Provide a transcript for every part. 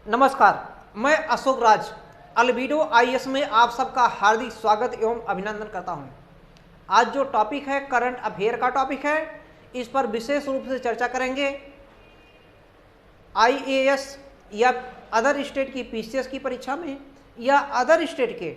नमस्कार, मैं Ashok Raj albedo IAS में आप सबका हार्दिक स्वागत एवं अभिनंदन करता हूं। आज जो टॉपिक है करंट अफेयर का टॉपिक है, इस पर विशेष रूप से चर्चा करेंगे। आईएएस या अदर स्टेट की पीसीएस की परीक्षा में या अदर स्टेट के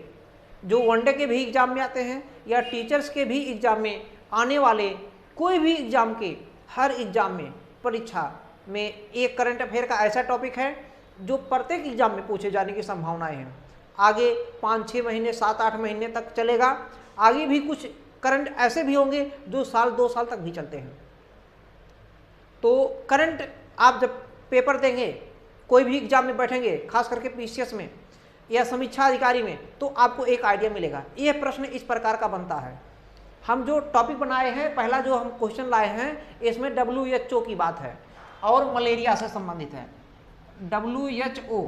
जो वनडे के भी एग्जाम में आते हैं या टीचर्स के भी एग्जाम में आने वाले कोई भी एग्जाम के हर एग्जाम में परीक्षा में एक करंट अफेयर का ऐसा टॉपिक है जो प्रत्येक एग्जाम में पूछे जाने की संभावनाएं हैं। आगे 5-6 महीने 7-8 महीने तक चलेगा। आगे भी कुछ करंट ऐसे भी होंगे जो साल 2 साल तक भी चलते हैं। तो करंट आप जब पेपर देंगे, कोई भी एग्जाम में बैठेंगे, खास करके पीसीएस में या समीक्षा अधिकारी में, तो आपको एक आइडिया मिलेगा। यह प्रश्न इस प्रकार का बनता है। हम जो टॉपिक बनाए हैं, पहला जो हम क्वेश्चन लाए हैं, इसमें WHO की बात है और मलेरिया से संबंधित है। WHO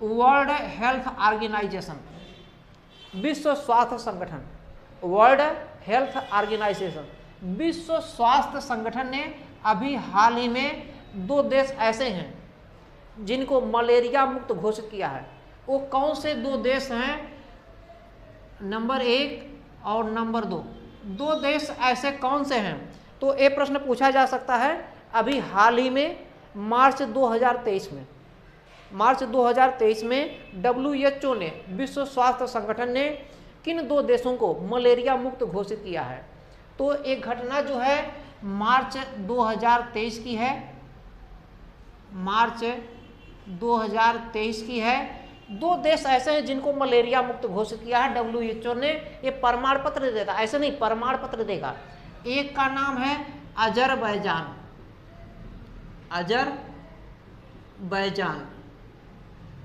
वर्ल्ड हेल्थ ऑर्गेनाइजेशन, विश्व स्वास्थ्य संगठन, वर्ल्ड हेल्थ ऑर्गेनाइजेशन, विश्व स्वास्थ्य संगठन ने अभी हाल ही में 2 देश ऐसे हैं जिनको मलेरिया मुक्त घोषित किया है। वो कौन से 2 देश हैं? नंबर 1 और नंबर 2। 2 देश ऐसे कौन से हैं? तो ये प्रश्न पूछा जा सकता है। अभी हाल ही में मार्च 2023 में WHO ने, विश्व स्वास्थ्य संगठन ने किन 2 देशों को मलेरिया मुक्त घोषित किया है? तो एक घटना जो है मार्च 2023 की है, मार्च 2023 की है। 2 देश ऐसे हैं जिनको मलेरिया मुक्त घोषित किया है WHO ने। ये प्रमाण पत्र देता, ऐसे नहीं, प्रमाण पत्र देगा। एक का नाम है अजरबैजान,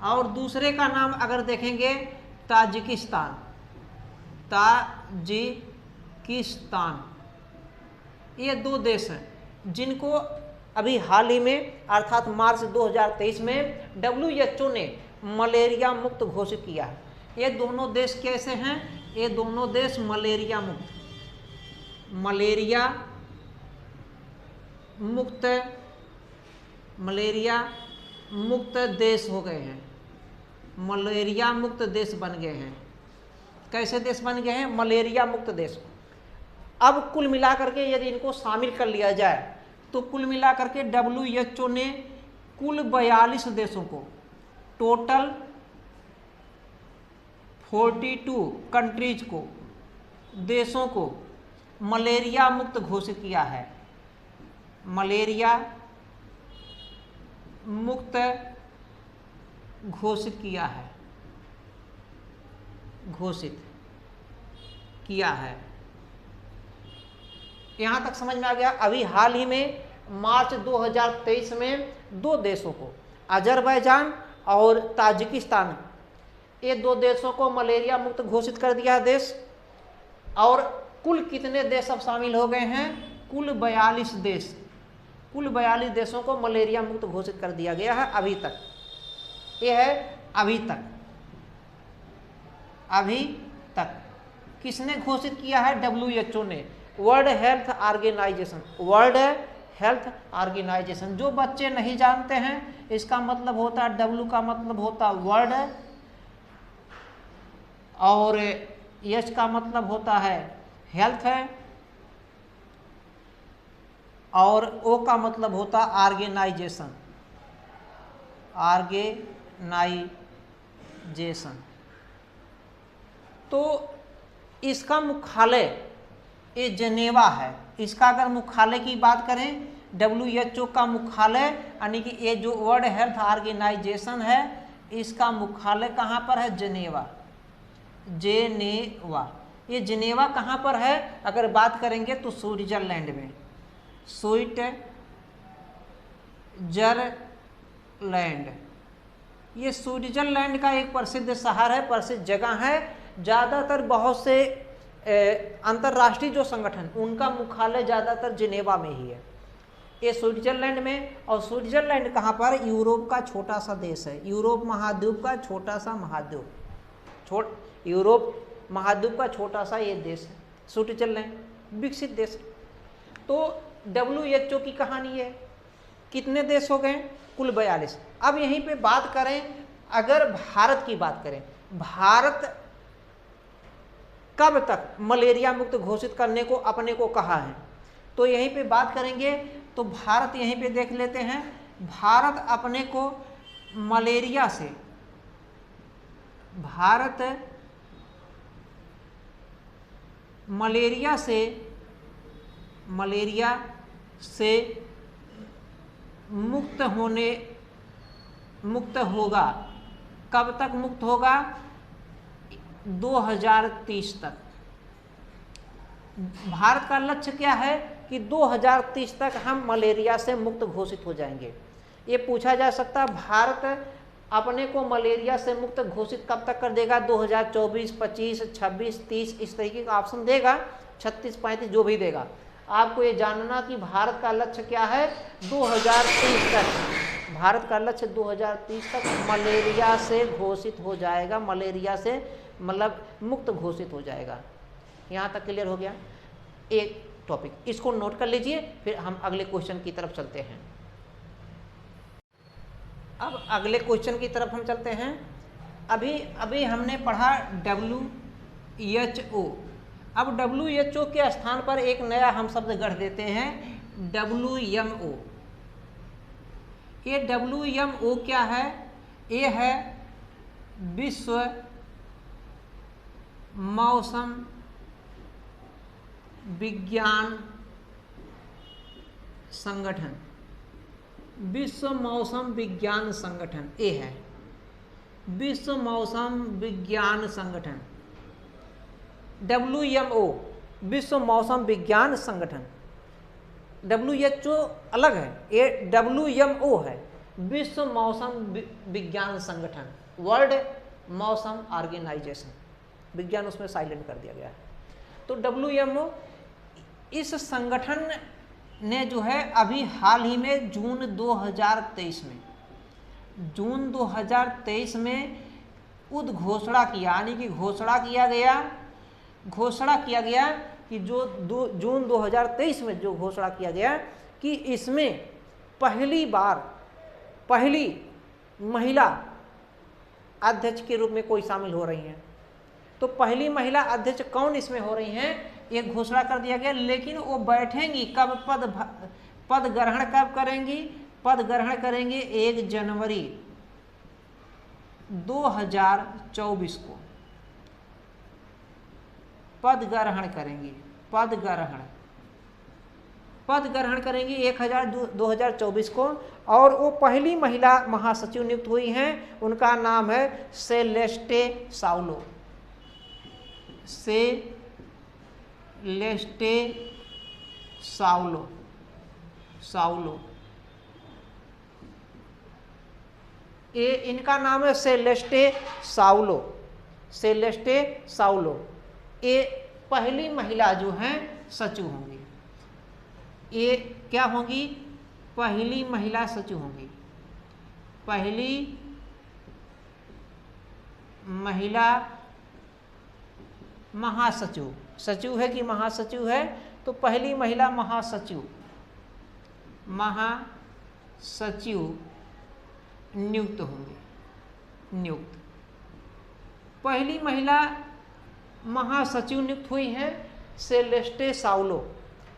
और दूसरे का नाम अगर देखेंगे ताजिकिस्तान। ये 2 देश हैं जिनको अभी हाल ही में अर्थात मार्च 2023 में WHO ने मलेरिया मुक्त घोषित किया है। ये दोनों देश कैसे हैं? ये दोनों देश मलेरिया मुक्त देश हो गए हैं। मलेरिया मुक्त देश बन गए हैं। कैसे देश बन गए हैं? मलेरिया मुक्त देश। अब कुल मिलाकर के यदि इनको शामिल कर लिया जाए तो कुल मिलाकर के WHO ने कुल 42 देशों को, टोटल 42 कंट्रीज को, देशों को मलेरिया मुक्त घोषित किया है। मलेरिया मुक्त घोषित किया है। यहां तक समझ में आ गया। अभी हाल ही में मार्च 2023 में 2 देशों को, अजरबैजान और ताजिकिस्तान, ये 2 देशों को मलेरिया मुक्त घोषित कर दिया है देश। और कुल कितने देश अब शामिल हो गए हैं? कुल 42 देश। कुल 42 देशों को मलेरिया मुक्त घोषित कर दिया गया है अभी तक। ये है अभी तक। किसने घोषित किया है? WHO ने, वर्ल्ड हेल्थ ऑर्गेनाइजेशन। जो बच्चे नहीं जानते हैं, इसका मतलब होता है, W का मतलब होता है वर्ल्ड, और H का मतलब होता है हेल्थ है, और O का मतलब होता है ऑर्गेनाइजेशन। तो इसका मुख्यालय ये जेनेवा है। इसका अगर मुख्यालय की बात करें, WHO का मुख्यालय, यानी कि ये जो वर्ल्ड हेल्थ ऑर्गेनाइजेशन है, इसका मुख्यालय कहाँ पर है? जेनेवा। ये जेनेवा कहाँ पर है? अगर बात करेंगे तो स्विट्जरलैंड में। ये स्विट्जरलैंड का एक प्रसिद्ध शहर है, प्रसिद्ध जगह है। ज़्यादातर बहुत से अंतर्राष्ट्रीय जो संगठन, उनका मुख्यालय ज़्यादातर जिनेवा में ही है। ये स्विट्जरलैंड में। और स्विट्जरलैंड कहाँ पर? यूरोप का छोटा सा देश है। यूरोप महाद्वीप का छोटा सा यूरोप महाद्वीप का छोटा सा ये देश है स्विट्जरलैंड, विकसित देश। तो WHO की कहानी है। कितने देश हो गए? कुल 42। अब यहीं पे बात करें, अगर भारत की बात करें, भारत कब तक मलेरिया मुक्त घोषित करने को अपने को कहा है, तो यहीं पे बात करेंगे। तो भारत यहीं पे देख लेते हैं, भारत अपने को मलेरिया से, भारत मलेरिया से मुक्त होगा। कब तक मुक्त होगा? 2030 तक। भारत का लक्ष्य क्या है कि 2030 तक हम मलेरिया से मुक्त घोषित हो जाएंगे। ये पूछा जा सकता है भारत अपने को मलेरिया से मुक्त घोषित कब तक कर देगा? 2024, 25, 26, 30 इस तरीके का ऑप्शन देगा, 36, 35 जो भी देगा। आपको ये जानना कि भारत का लक्ष्य क्या है, 2030 तक। भारत का लक्ष्य 2030 तक मलेरिया से घोषित हो जाएगा, मलेरिया से मतलब मुक्त घोषित हो जाएगा। यहाँ तक क्लियर हो गया एक टॉपिक, इसको नोट कर लीजिए, फिर हम अगले क्वेश्चन की तरफ चलते हैं। अब अगले क्वेश्चन की तरफ हम चलते हैं। अभी हमने पढ़ा WHO। अब WHO के स्थान पर एक नया हम शब्द गढ़ देते हैं, WMO। ये WMO क्या है? ये है विश्व मौसम विज्ञान संगठन। विश्व मौसम विज्ञान संगठन, ये है विश्व मौसम विज्ञान संगठन, WMO, विश्व मौसम विज्ञान संगठन। WHO अलग है, ये WMO है, विश्व मौसम विज्ञान संगठन, वर्ल्ड मौसम ऑर्गेनाइजेशन। विज्ञान उसमें साइलेंट कर दिया गया है। तो WMO इस संगठन ने जो है अभी हाल ही में जून 2023 में उद्घोषणा किया, यानी कि घोषणा किया गया कि जो जून 2023 में जो घोषणा किया गया कि इसमें पहली महिला अध्यक्ष के रूप में कोई शामिल हो रही हैं। तो पहली महिला अध्यक्ष कौन इसमें हो रही हैं, ये घोषणा कर दिया गया। लेकिन वो बैठेंगी कब, पद ग्रहण कब करेंगी? पद ग्रहण करेंगे 1 जनवरी 2024 को पद ग्रहण करेंगी। पद ग्रहण करेंगी 1/2024 को। और वो पहली महिला महासचिव नियुक्त हुई हैं, उनका नाम है सेलेस्टे साउलो। ये इनका नाम है सेलेस्टे साउलो। ये पहली महिला जो हैं सचिव होंगी। ये क्या होंगी? पहली महिला सचिव होंगी। पहली महिला महासचिव, सचिव है कि महासचिव है, तो पहली महिला महासचिव नियुक्त होंगी। पहली महिला महासचिव नियुक्त हुई हैं सेलेस्टे साउलो।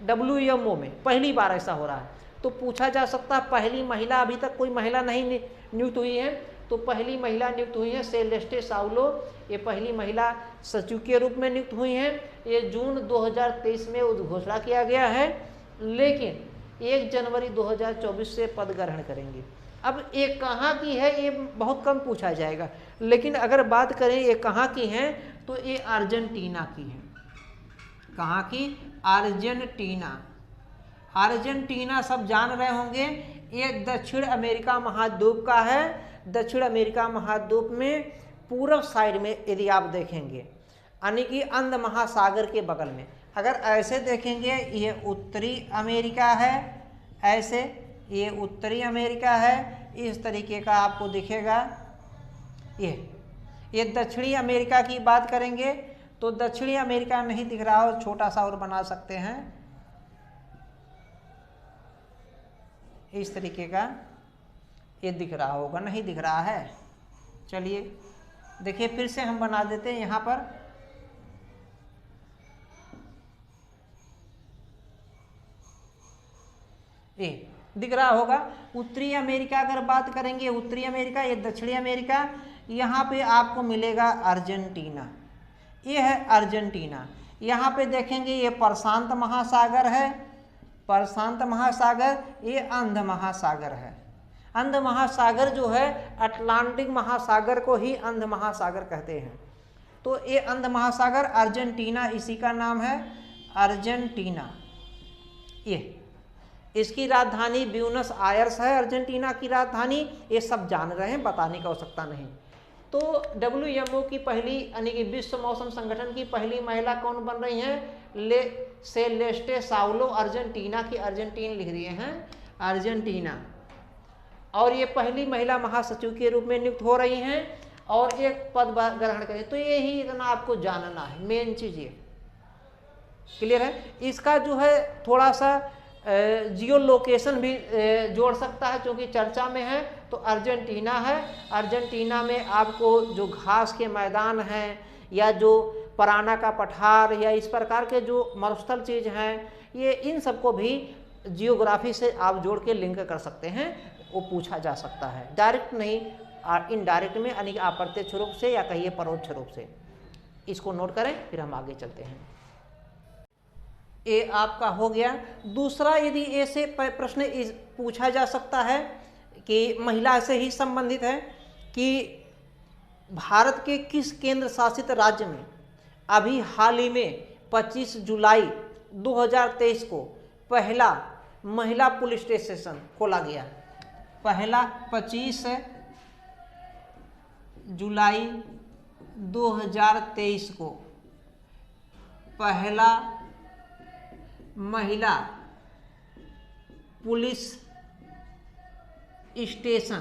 WMO में पहली बार ऐसा हो रहा है। तो पूछा जा सकता है पहली महिला, अभी तक कोई महिला नहीं नियुक्त हुई है, तो पहली महिला नियुक्त हुई है सेलेस्टे साउलो। ये पहली महिला सचिव के रूप में नियुक्त हुई हैं। ये जून 2023 में उद्घोषणा किया गया है, लेकिन 1 जनवरी 2024 से पद ग्रहण करेंगे। अब ये कहाँ की है, ये बहुत कम पूछा जाएगा, लेकिन अगर बात करें ये कहाँ की हैं, तो ये अर्जेंटीना की है। कहाँ की? अर्जेंटीना सब जान रहे होंगे, ये दक्षिण अमेरिका महाद्वीप का है। दक्षिण अमेरिका महाद्वीप में पूर्व साइड में यदि आप देखेंगे, यानी कि अंध महासागर के बगल में, अगर ऐसे देखेंगे ये उत्तरी अमेरिका है, ऐसे ये उत्तरी अमेरिका है, इस तरीके का आपको दिखेगा। ये दक्षिणी अमेरिका की बात करेंगे तो दक्षिणी अमेरिका नहीं दिख रहा हो, छोटा सा और बना सकते हैं इस तरीके का। ये दिख रहा होगा, नहीं दिख रहा है? चलिए देखिए फिर से हम बना देते हैं यहाँ पर। ये दिख रहा होगा। उत्तरी अमेरिका अगर बात करेंगे, उत्तरी अमेरिका, ये दक्षिणी अमेरिका, यहाँ पे आपको मिलेगा अर्जेंटीना। ये है अर्जेंटीना। यहाँ पे देखेंगे ये प्रशांत महासागर है, प्रशांत महासागर, ये अंध महासागर है। अंध महासागर जो है अटलांटिक महासागर को ही अंध महासागर कहते हैं। तो ये अंध महासागर अर्जेंटीना, इसी का नाम है अर्जेंटीना। ये इसकी राजधानी ब्यूनस आयर्स है, अर्जेंटीना की राजधानी। ये सब जान रहे हैं, बताने की आवश्यकता नहीं। तो WMO की पहली यानी कि विश्व मौसम संगठन की पहली महिला कौन बन रही हैं? सेलेस्टे साउलो, अर्जेंटीना की, अर्जेंटीन लिख दिए हैं अर्जेंटीना। और ये पहली महिला महासचिव के रूप में नियुक्त हो रही हैं और एक पद ग्रहण करें। तो यही इतना आपको जानना है, मेन चीज ये क्लियर है। इसका जो है थोड़ा सा जियो लोकेशन भी जोड़ सकता है, क्योंकि चर्चा में है। तो अर्जेंटीना है, अर्जेंटीना में आपको जो घास के मैदान हैं या जो पराना का पठार या इस प्रकार के जो मरुस्थल चीज़ हैं, ये इन सबको भी जियोग्राफी से आप जोड़ के लिंक कर सकते हैं, वो पूछा जा सकता है। डायरेक्ट नहीं, इनडायरेक्ट में यानी कि अप्रत्यक्ष रूप से या कहिए परोक्ष रूप से। इसको नोट करें, फिर हम आगे चलते हैं। ये आपका हो गया। दूसरा, यदि ऐसे प्रश्न पूछा जा सकता है कि महिला से ही संबंधित है कि भारत के किस केंद्र शासित राज्य में अभी हाल ही में 25 जुलाई 2023 को पहला महिला पुलिस स्टेशन खोला गया? पहला 25 जुलाई 2023 को पहला महिला पुलिस स्टेशन,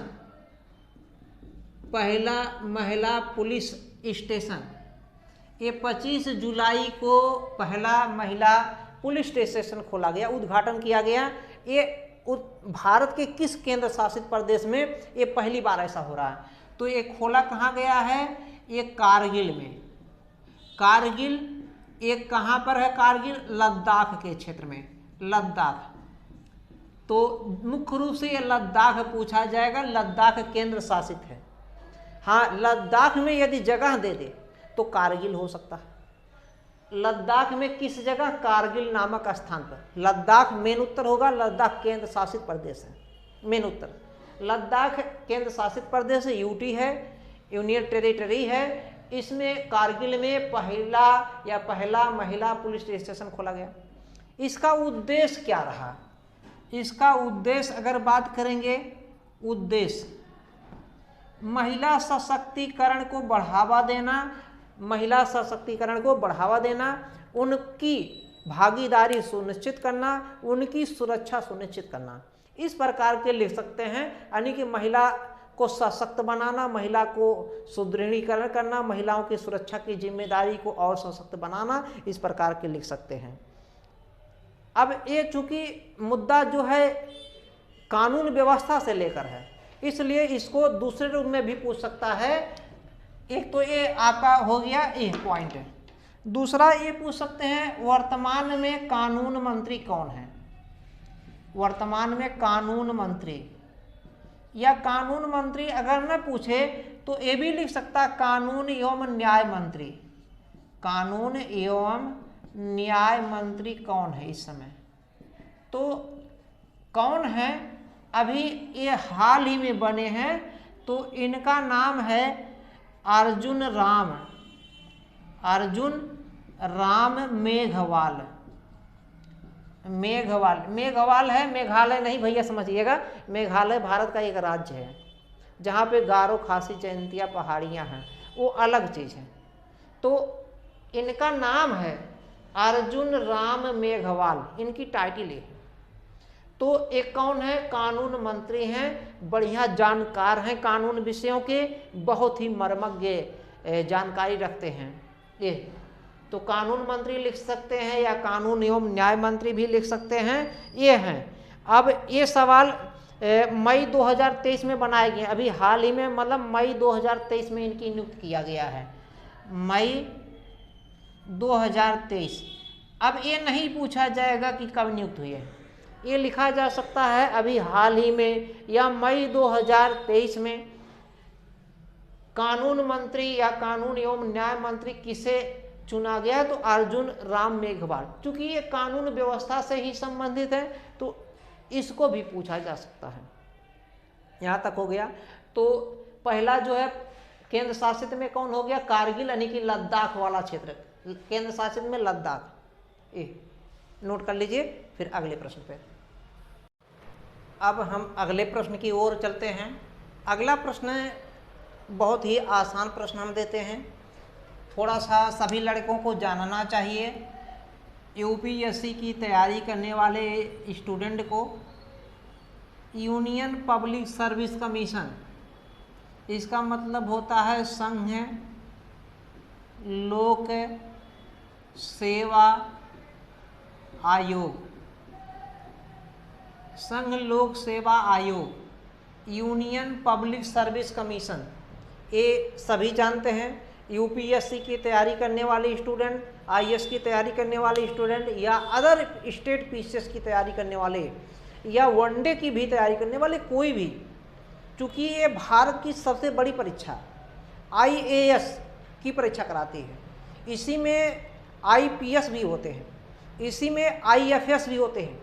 पहला महिला पुलिस स्टेशन, ये 25 जुलाई को पहला महिला पुलिस स्टेशन खोला गया, उद्घाटन किया गया। ये भारत के किस केंद्र शासित प्रदेश में ये पहली बार ऐसा हो रहा है? तो ये खोला कहाँ गया है? ये कारगिल में। कारगिल एक कहाँ पर है? कारगिल लद्दाख के क्षेत्र में, लद्दाख। तो मुख्य रूप से ये लद्दाख पूछा जाएगा, लद्दाख केंद्र शासित है। हाँ, लद्दाख में यदि जगह दे दे तो कारगिल हो सकता है। लद्दाख में किस जगह? कारगिल नामक स्थान पर। लद्दाख मेन उत्तर होगा, लद्दाख केंद्र शासित प्रदेश है, मेन उत्तर। लद्दाख केंद्र शासित प्रदेश यूटी है, यूनियन टेरिटरी है। इसमें कारगिल में पहला महिला पुलिस स्टेशन खोला गया। इसका उद्देश्य क्या रहा? इसका उद्देश्य अगर बात करेंगे, उद्देश्य महिला सशक्तिकरण को बढ़ावा देना, महिला सशक्तिकरण को बढ़ावा देना, उनकी भागीदारी सुनिश्चित करना, उनकी सुरक्षा सुनिश्चित करना, इस प्रकार के लिख सकते हैं। यानी कि महिला को सशक्त बनाना, महिला को सुदृढ़ीकरण करना, महिलाओं की सुरक्षा की जिम्मेदारी को और सशक्त बनाना, इस प्रकार के लिख सकते हैं। अब ये चूंकि मुद्दा जो है कानून व्यवस्था से लेकर है, इसलिए इसको दूसरे रूप में भी पूछ सकता है। एक तो ये आपका हो गया एक पॉइंट है। दूसरा ये पूछ सकते हैं वर्तमान में कानून मंत्री कौन है? वर्तमान में कानून मंत्री, या कानून मंत्री अगर न पूछे तो ये भी लिख सकता कानून एवं न्याय मंत्री। कानून एवं न्याय मंत्री कौन है इस समय? तो कौन है? अभी ये हाल ही में बने हैं, तो इनका नाम है अर्जुन राम मेघवाल। मेघवाल है, मेघालय नहीं भैया, समझिएगा। मेघालय भारत का एक राज्य है जहाँ पे गारो, खासी, जयंतिया पहाड़ियाँ हैं, वो अलग चीज़ है। तो इनका नाम है अर्जुन राम मेघवाल, इनकी टाइटल है। तो एक कौन है? कानून मंत्री हैं, बढ़िया जानकार हैं कानून विषयों के, बहुत ही मर्मज्ञ जानकारी रखते हैं ये। तो कानून मंत्री लिख सकते हैं या कानून एवं न्याय मंत्री भी लिख सकते हैं, ये हैं। अब ये सवाल मई 2023 में बनाए गए, अभी हाल ही में, मतलब मई 2023 में इनकी नियुक्त किया गया है, मई 2023। अब ये नहीं पूछा जाएगा कि कब नियुक्त हुई है, ये लिखा जा सकता है अभी हाल ही में या मई 2023 में कानून मंत्री या कानून एवं न्याय मंत्री किसे चुना गया है, तो अर्जुन राम मेघवाल। चूंकि ये कानून व्यवस्था से ही संबंधित है तो इसको भी पूछा जा सकता है। यहाँ तक हो गया। तो पहला जो है केंद्र शासित में कौन हो गया, कारगिल यानी कि लद्दाख वाला क्षेत्र, केंद्र शासित में लद्दाख, ये नोट कर लीजिए। फिर अगले प्रश्न पे, अब हम अगले प्रश्न की ओर चलते हैं। अगला प्रश्न बहुत ही आसान प्रश्न हम देते हैं, थोड़ा सा सभी लड़कों को जानना चाहिए। यूपीएससी की तैयारी करने वाले स्टूडेंट को यूनियन पब्लिक सर्विस कमीशन, इसका मतलब होता है संघ लोक सेवा आयोग, संघ लोक सेवा आयोग, यूनियन पब्लिक सर्विस कमीशन, ये सभी जानते हैं। यूपीएससी की तैयारी करने वाले स्टूडेंट, आईएएस की तैयारी करने वाले स्टूडेंट या अदर स्टेट पीसीएस की तैयारी करने वाले या वनडे की भी तैयारी करने वाले कोई भी, चूँकि ये भारत की सबसे बड़ी परीक्षा आईएएस की परीक्षा कराती है, इसी में आईपीएस भी होते हैं, इसी में आईएफएस भी होते हैं,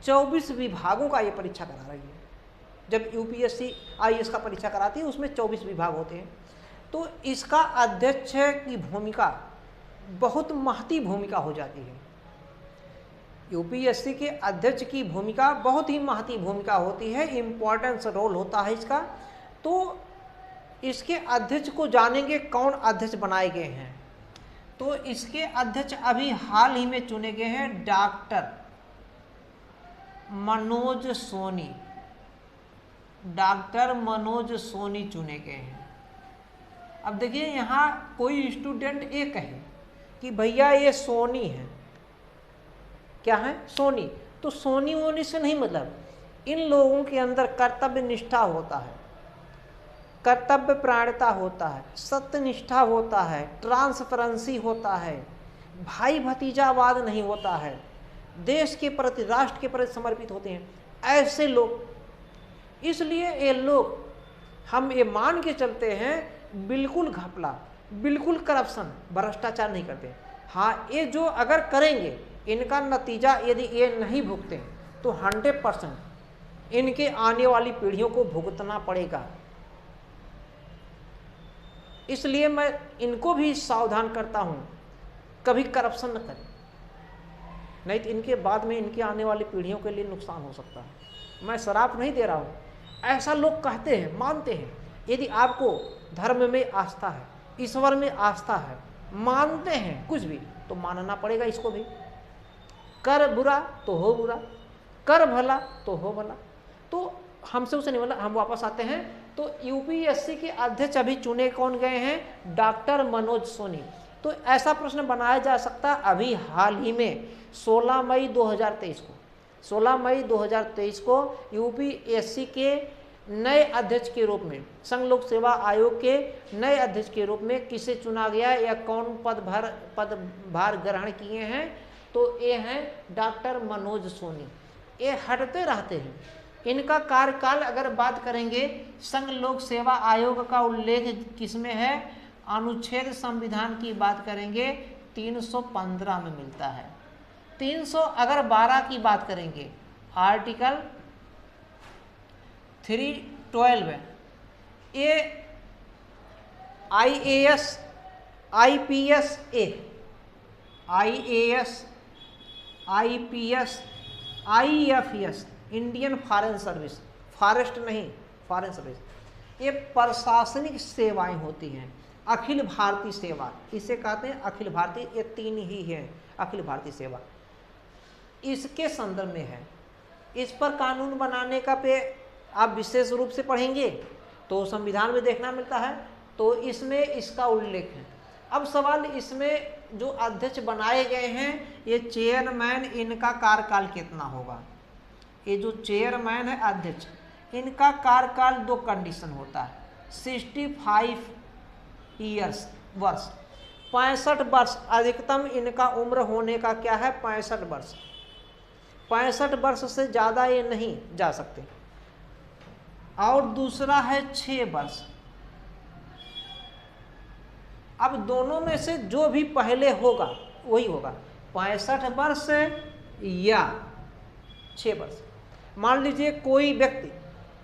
24 विभागों का ये परीक्षा करा रही है। जब यूपीएससी आईएएस का परीक्षा कराती है उसमें 24 विभाग होते हैं। तो इसका अध्यक्ष की भूमिका बहुत महती भूमिका हो जाती है। यूपीएससी के अध्यक्ष की भूमिका बहुत ही महती भूमिका होती है, इम्पोर्टेंस रोल होता है इसका। तो इसके अध्यक्ष को जानेंगे कौन अध्यक्ष बनाए गए हैं। तो इसके अध्यक्ष अभी हाल ही में चुने गए हैं, डॉक्टर मनोज सोनी, डॉक्टर मनोज सोनी चुने गए हैं। अब देखिए यहाँ कोई स्टूडेंट ये कहे कि भैया ये सोनी है, क्या है, सोनी, तो सोनी वोनी से नहीं, मतलब इन लोगों के अंदर कर्तव्य निष्ठा होता है, कर्तव्य प्राणता होता है, सत्यनिष्ठा होता है, ट्रांसपेरेंसी होता है, भाई भतीजावाद नहीं होता है, देश के प्रति, राष्ट्र के प्रति समर्पित होते हैं ऐसे लोग। इसलिए ये लोग, हम ये मान के चलते हैं, बिल्कुल घपला, बिल्कुल करप्शन, भ्रष्टाचार नहीं करते। हाँ, ये जो अगर करेंगे, इनका नतीजा यदि ये नहीं भुगते तो 100% इनके आने वाली पीढ़ियों को भुगतना पड़ेगा। इसलिए मैं इनको भी सावधान करता हूँ, कभी करप्शन न करें, नहीं तो इनके बाद में इनके आने वाली पीढ़ियों के लिए नुकसान हो सकता है। मैं शराप नहीं दे रहा हूँ, ऐसा लोग कहते हैं, मानते हैं। यदि आपको धर्म में आस्था है, ईश्वर में आस्था है, मानते हैं कुछ भी, तो मानना पड़ेगा इसको भी। कर बुरा तो हो बुरा, कर भला तो हो भला। तो हमसे उसे नहीं बोला। हम वापस आते हैं। तो यूपीएससी के अध्यक्ष अभी चुने कौन गए हैं, डॉक्टर मनोज सोनी। तो ऐसा प्रश्न बनाया जा सकता अभी हाल ही में 16 मई 2023 को, 16 मई 2023 को यूपीएससी के नए अध्यक्ष के रूप में, संघ लोक सेवा आयोग के नए अध्यक्ष के रूप में किसे चुना गया या कौन पदभार ग्रहण किए हैं, तो ये हैं डॉक्टर मनोज सोनी। ये हटते रहते हैं। इनका कार्यकाल अगर बात करेंगे, संघ लोक सेवा आयोग का उल्लेख किसमें है, अनुच्छेद संविधान की बात करेंगे 315 में मिलता है। 312 की बात करेंगे, आर्टिकल 312 है। ये IAS, IPS, IAS, IPS, IFS, Indian foreign service, forest नहीं, फॉरेन सर्विस, ये प्रशासनिक सेवाएं होती हैं। अखिल भारतीय सेवा इसे कहते हैं, अखिल भारतीय, ये 3 ही हैं अखिल भारतीय सेवा, इसके संदर्भ में है। इस पर कानून बनाने का पे आप विशेष रूप से पढ़ेंगे तो संविधान में देखना मिलता है, तो इसमें इसका उल्लेख है। अब सवाल इसमें जो अध्यक्ष बनाए गए हैं, ये चेयरमैन, इनका कार्यकाल कितना होगा। ये जो चेयरमैन है, अध्यक्ष, इनका कार्यकाल 2 कंडीशन होता है, 65 ईयर्स वर्ष, 65 वर्ष अधिकतम इनका उम्र होने का क्या है, 65 वर्ष। 65 वर्ष से ज़्यादा ये नहीं जा सकते। और दूसरा है 6 वर्ष। अब दोनों में से जो भी पहले होगा वही होगा, 65 वर्ष या 6 वर्ष। मान लीजिए कोई व्यक्ति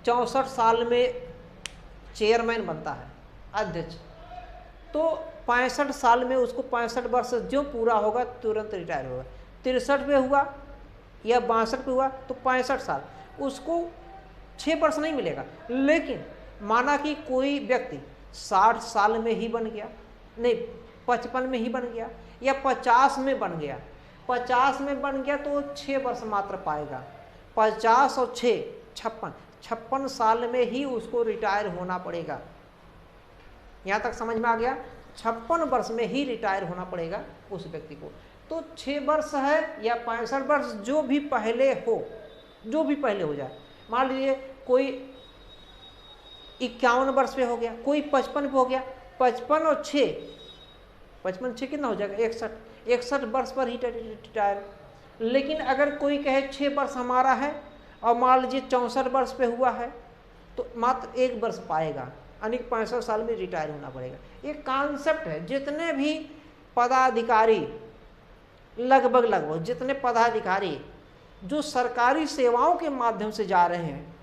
64 साल में चेयरमैन बनता है, अध्यक्ष, तो 65 साल में उसको 65 वर्ष जो पूरा होगा तुरंत रिटायर होगा। 63 पे हुआ या 62 पे हुआ तो 65 साल, उसको 6 वर्ष नहीं मिलेगा। लेकिन माना कि कोई व्यक्ति 60 साल में ही बन गया, नहीं 55 में ही बन गया या 50 में बन गया, 50 में बन गया तो 6 वर्ष मात्र पाएगा। 50 और 6 56 साल में ही उसको रिटायर होना पड़ेगा। यहाँ तक समझ में आ गया? 56 वर्ष में ही रिटायर होना पड़ेगा उस व्यक्ति को। तो 6 वर्ष है या 65 वर्ष, जो भी पहले हो, जो भी पहले हो जाए। मान लीजिए कोई 51 वर्ष पे हो गया, कोई 55 पे हो गया, 55 और 6, 55 6 कितना हो जाएगा, 61 वर्ष पर ही रिटायर। लेकिन अगर कोई कहे 6 वर्ष हमारा है और मान लीजिए 64 वर्ष पे हुआ है तो मात्र 1 वर्ष पाएगा, यानी 65 साल में रिटायर होना पड़ेगा। ये कॉन्सेप्ट है। जितने भी पदाधिकारी, लगभग जितने पदाधिकारी जो सरकारी सेवाओं के माध्यम से जा रहे हैं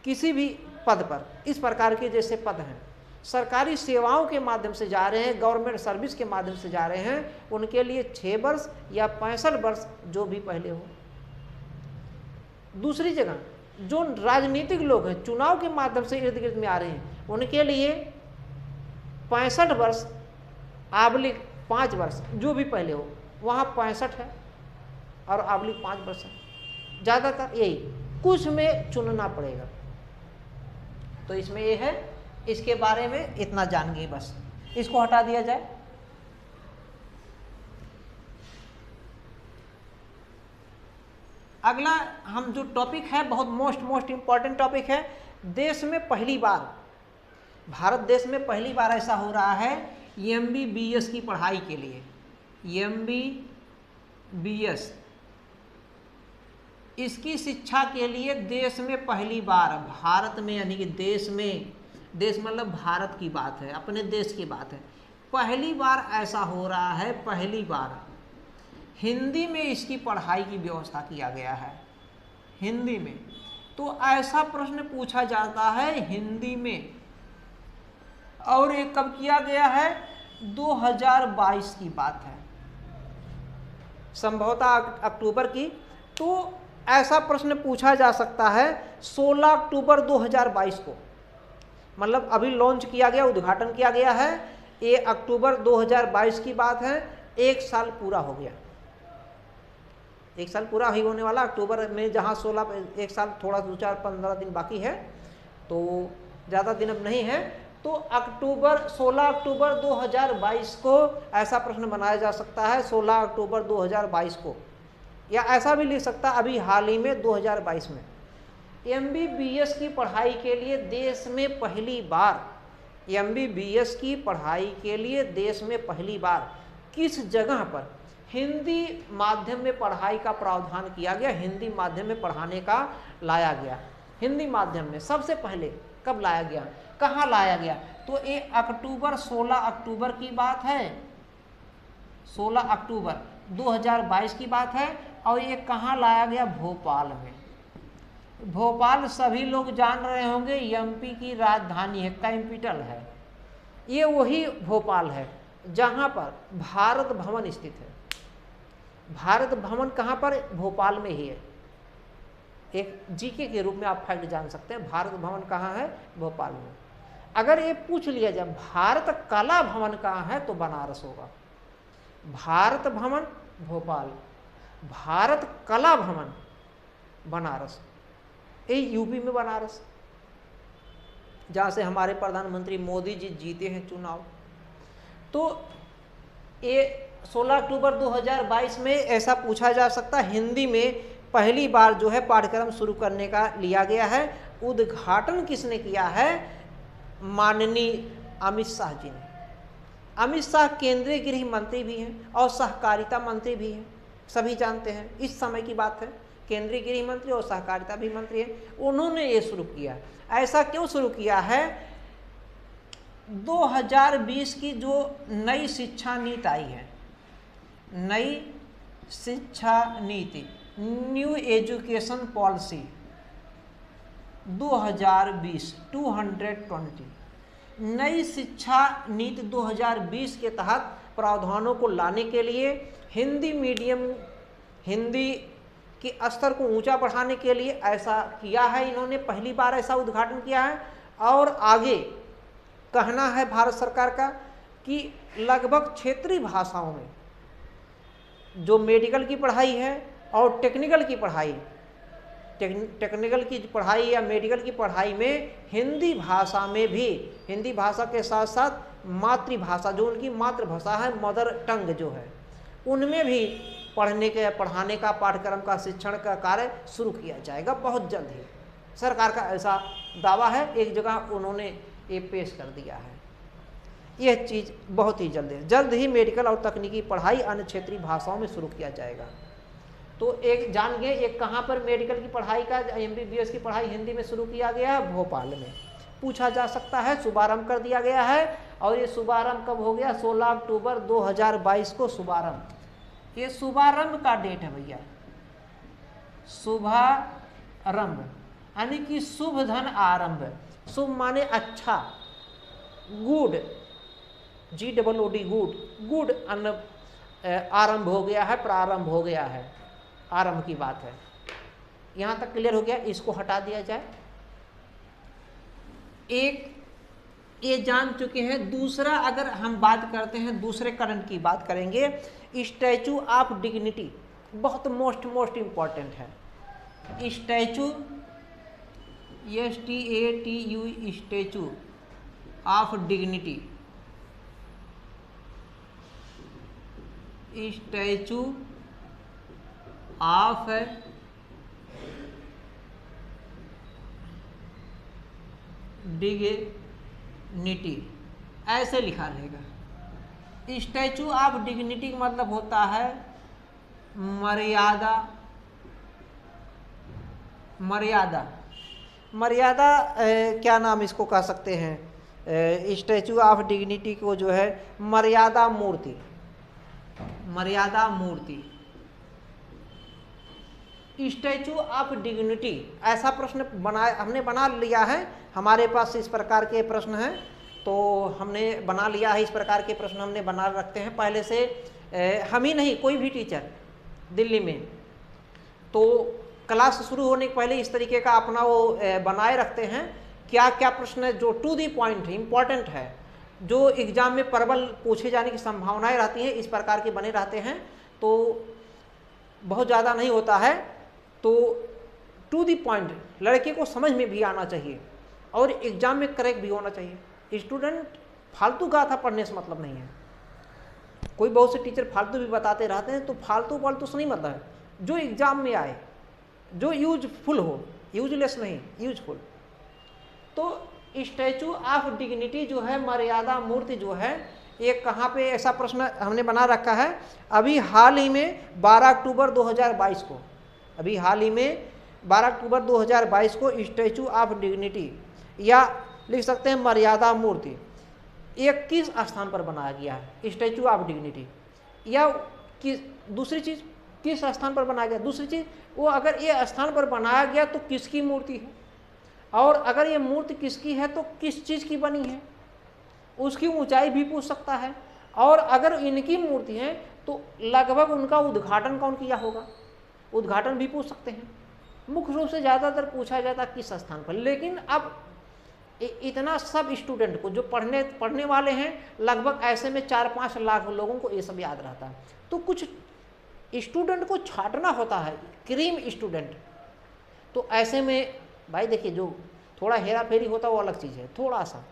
किसी भी पद पर, इस प्रकार के जैसे पद हैं, सरकारी सेवाओं के माध्यम से जा रहे हैं, गवर्नमेंट सर्विस के माध्यम से जा रहे हैं, उनके लिए 6 वर्ष या 65 वर्ष जो भी पहले हो। दूसरी जगह जो राजनीतिक लोग हैं, चुनाव के माध्यम से इर्द गिर्द में आ रहे हैं, उनके लिए 65 वर्ष आबलिक 5 वर्ष जो भी पहले हो, वहाँ 65 है और आबलिक 5 वर्ष है। ज़्यादातर यही, कुछ में चुनना पड़ेगा। तो इसमें ये है, इसके बारे में इतना जान गए, बस इसको हटा दिया जाए। अगला हम जो टॉपिक है, बहुत मोस्ट इंपॉर्टेंट टॉपिक है। देश में पहली बार, भारत देश में पहली बार ऐसा हो रहा है MBBS की पढ़ाई के लिए, MBBS इसकी शिक्षा के लिए देश में पहली बार, भारत में, यानी कि देश में, देश मतलब भारत की बात है, अपने देश की बात है, पहली बार ऐसा हो रहा है, पहली बार हिंदी में इसकी पढ़ाई की व्यवस्था किया गया है, हिंदी में। तो ऐसा प्रश्न पूछा जाता है हिंदी में, और ये कब किया गया है, 2022 की बात है, संभवतः अक्टूबर की। तो ऐसा प्रश्न पूछा जा सकता है 16 अक्टूबर 2022 को, मतलब अभी लॉन्च किया गया, उद्घाटन किया गया है, ये अक्टूबर 2022 की बात है, 1 साल पूरा हो गया, 1 साल पूरा ही होने वाला अक्टूबर में, जहाँ 16, 1 साल थोड़ा 2-4-15 दिन बाकी है, तो ज़्यादा दिन अब नहीं है। तो 16 अक्टूबर 2022 को ऐसा प्रश्न बनाया जा सकता है, 16 अक्टूबर 2022 को, या ऐसा भी लिख सकता अभी हाल ही में 2022 में। MBBS की पढ़ाई के लिए देश में पहली बार, MBBS की पढ़ाई के लिए देश में पहली बार किस जगह पर हिंदी माध्यम में पढ़ाई का प्रावधान किया गया, हिंदी माध्यम में पढ़ाने का लाया गया। हिंदी माध्यम में सबसे पहले कब लाया गया, कहाँ लाया गया, तो ये 16 अक्टूबर की बात है, 16 अक्टूबर 2022 की बात है। और ये कहाँ लाया गया, भोपाल में। भोपाल सभी लोग जान रहे होंगे MP की राजधानी है, कैपिटल है, ये वही भोपाल है जहाँ पर भारत भवन स्थित है। भारत भवन कहाँ पर, भोपाल में ही है। एक GK के रूप में आप फैक्ट जान सकते हैं, भारत भवन कहाँ है, भोपाल में। अगर ये पूछ लिया जाए भारत कला भवन कहाँ है, तो बनारस होगा। भारत भवन भोपाल, भारत कला भवन बनारस, ये UP में बनारस, जहाँ से हमारे प्रधानमंत्री मोदी जी जीते हैं चुनाव। तो ये 16 अक्टूबर 2022 में ऐसा पूछा जा सकता है, हिंदी में पहली बार जो है पाठ्यक्रम शुरू करने का लिया गया है। उद्घाटन किसने किया है? माननीय अमित शाह जी ने। अमित शाह केंद्रीय गृह मंत्री भी हैं और सहकारिता मंत्री भी हैं, सभी जानते हैं, इस समय की बात है। केंद्रीय गृह मंत्री और सहकारिता भी मंत्री हैं, उन्होंने ये शुरू किया। ऐसा क्यों शुरू किया है? 2020 की जो नई शिक्षा नीति आई है, नई शिक्षा नीति, न्यू एजुकेशन पॉलिसी 2020 220, नई शिक्षा नीति 2020 के तहत प्रावधानों को लाने के लिए, हिंदी मीडियम, हिंदी के स्तर को ऊंचा बढ़ाने के लिए ऐसा किया है इन्होंने, पहली बार ऐसा उद्घाटन किया है। और आगे कहना है भारत सरकार का कि लगभग क्षेत्रीय भाषाओं में जो मेडिकल की पढ़ाई है और टेक्निकल की पढ़ाई, टेक्निकल की पढ़ाई या मेडिकल की पढ़ाई में हिंदी भाषा में भी, हिंदी भाषा के साथ साथ मातृभाषा जो उनकी मातृभाषा है, मदर टंग जो है, उनमें भी पढ़ाने का पाठ्यक्रम का शिक्षण का कार्य शुरू किया जाएगा बहुत जल्द ही। सरकार का ऐसा दावा है, एक जगह उन्होंने ये पेश कर दिया है। यह चीज़ बहुत ही जल्द ही मेडिकल और तकनीकी पढ़ाई अन्य क्षेत्रीय भाषाओं में शुरू किया जाएगा। तो एक जान गए एक कहाँ पर मेडिकल की पढ़ाई का, MBBS की पढ़ाई हिंदी में शुरू किया गया है? भोपाल में। पूछा जा सकता है, शुभारंभ कर दिया गया है। और ये शुभारंभ कब हो गया? 16 अक्टूबर 2022 को शुभारंभ। ये शुभारंभ का डेट है भैया, शुभारंभ यानी कि शुभ धन आरंभ। शुभ माने अच्छा, गुड, GOOD, गुड आरंभ हो गया है, प्रारंभ हो गया है, आरंभ की बात है। यहां तक क्लियर हो गया, इसको हटा दिया जाए। एक ये जान चुके हैं। दूसरा अगर हम बात करते हैं, दूसरे करंट की बात करेंगे, स्टैचू ऑफ डिग्निटी बहुत मोस्ट इंपॉर्टेंट है। Statue STATU statue of dignity, statue of dignity ऐसे लिखा रहेगा। स्टैचू ऑफ डिग्निटी का मतलब होता है मर्यादा। क्या नाम इसको कह सकते हैं? स्टैचू ऑफ डिग्निटी को जो है मर्यादा मूर्ति, स्टैचू ऑफ डिग्निटी ऐसा प्रश्न हमने बना लिया है। हमारे पास इस प्रकार के प्रश्न हैं, तो हमने बना लिया है, इस प्रकार के प्रश्न हमने बना रखते हैं पहले से। हम ही नहीं, कोई भी टीचर दिल्ली में तो क्लास शुरू होने के पहले इस तरीके का अपना वो बनाए रखते हैं, क्या क्या प्रश्न जो टू दी पॉइंट है, इंपॉर्टेंट है, जो एग्जाम में प्रबल पूछे जाने की संभावनाएं रहती हैं, इस प्रकार के बने रहते हैं। तो बहुत ज़्यादा नहीं होता है, तो टू दी पॉइंट लड़के को समझ में भी आना चाहिए और एग्जाम में करेक्ट भी होना चाहिए। स्टूडेंट फालतू गाथा पढ़ने से मतलब नहीं है। कोई बहुत से टीचर फालतू भी बताते रहते हैं, तो फालतू से नहीं मतलब है, जो एग्जाम में आए, जो यूजफुल हो, यूजलेस नहीं, यूजफुल। तो स्टैचू ऑफ डिग्निटी जो है, मर्यादा मूर्ति जो है, ये कहाँ पे ऐसा प्रश्न हमने बना रखा है? अभी हाल ही में 12 अक्टूबर 2022 को, अभी हाल ही में 12 अक्टूबर 2022 को स्टैचू ऑफ डिग्निटी या लिख सकते हैं मर्यादा मूर्ति, ये किस स्थान पर बनाया गया है? Statue of dignity. या दूसरी चीज़, किस स्थान पर बनाया गया? दूसरी चीज़, वो अगर ये स्थान पर बनाया गया तो किसकी मूर्ति है, और अगर ये मूर्ति किसकी है तो किस चीज़ की बनी है, उसकी ऊंचाई भी पूछ सकता है। और अगर इनकी मूर्ति है तो लगभग उनका उद्घाटन कौन किया होगा, उद्घाटन भी पूछ सकते हैं। मुख्य रूप से ज़्यादातर पूछा जाता किस स्थान पर। लेकिन अब इतना सब स्टूडेंट को जो पढ़ने वाले हैं, लगभग ऐसे में 4-5 लाख लोगों को ये सब याद रहता है। तो कुछ स्टूडेंट को छांटना होता है, क्रीम स्टूडेंट। तो ऐसे में भाई देखिए, जो थोड़ा हेरा फेरी होता है वो अलग चीज़ है, थोड़ा सा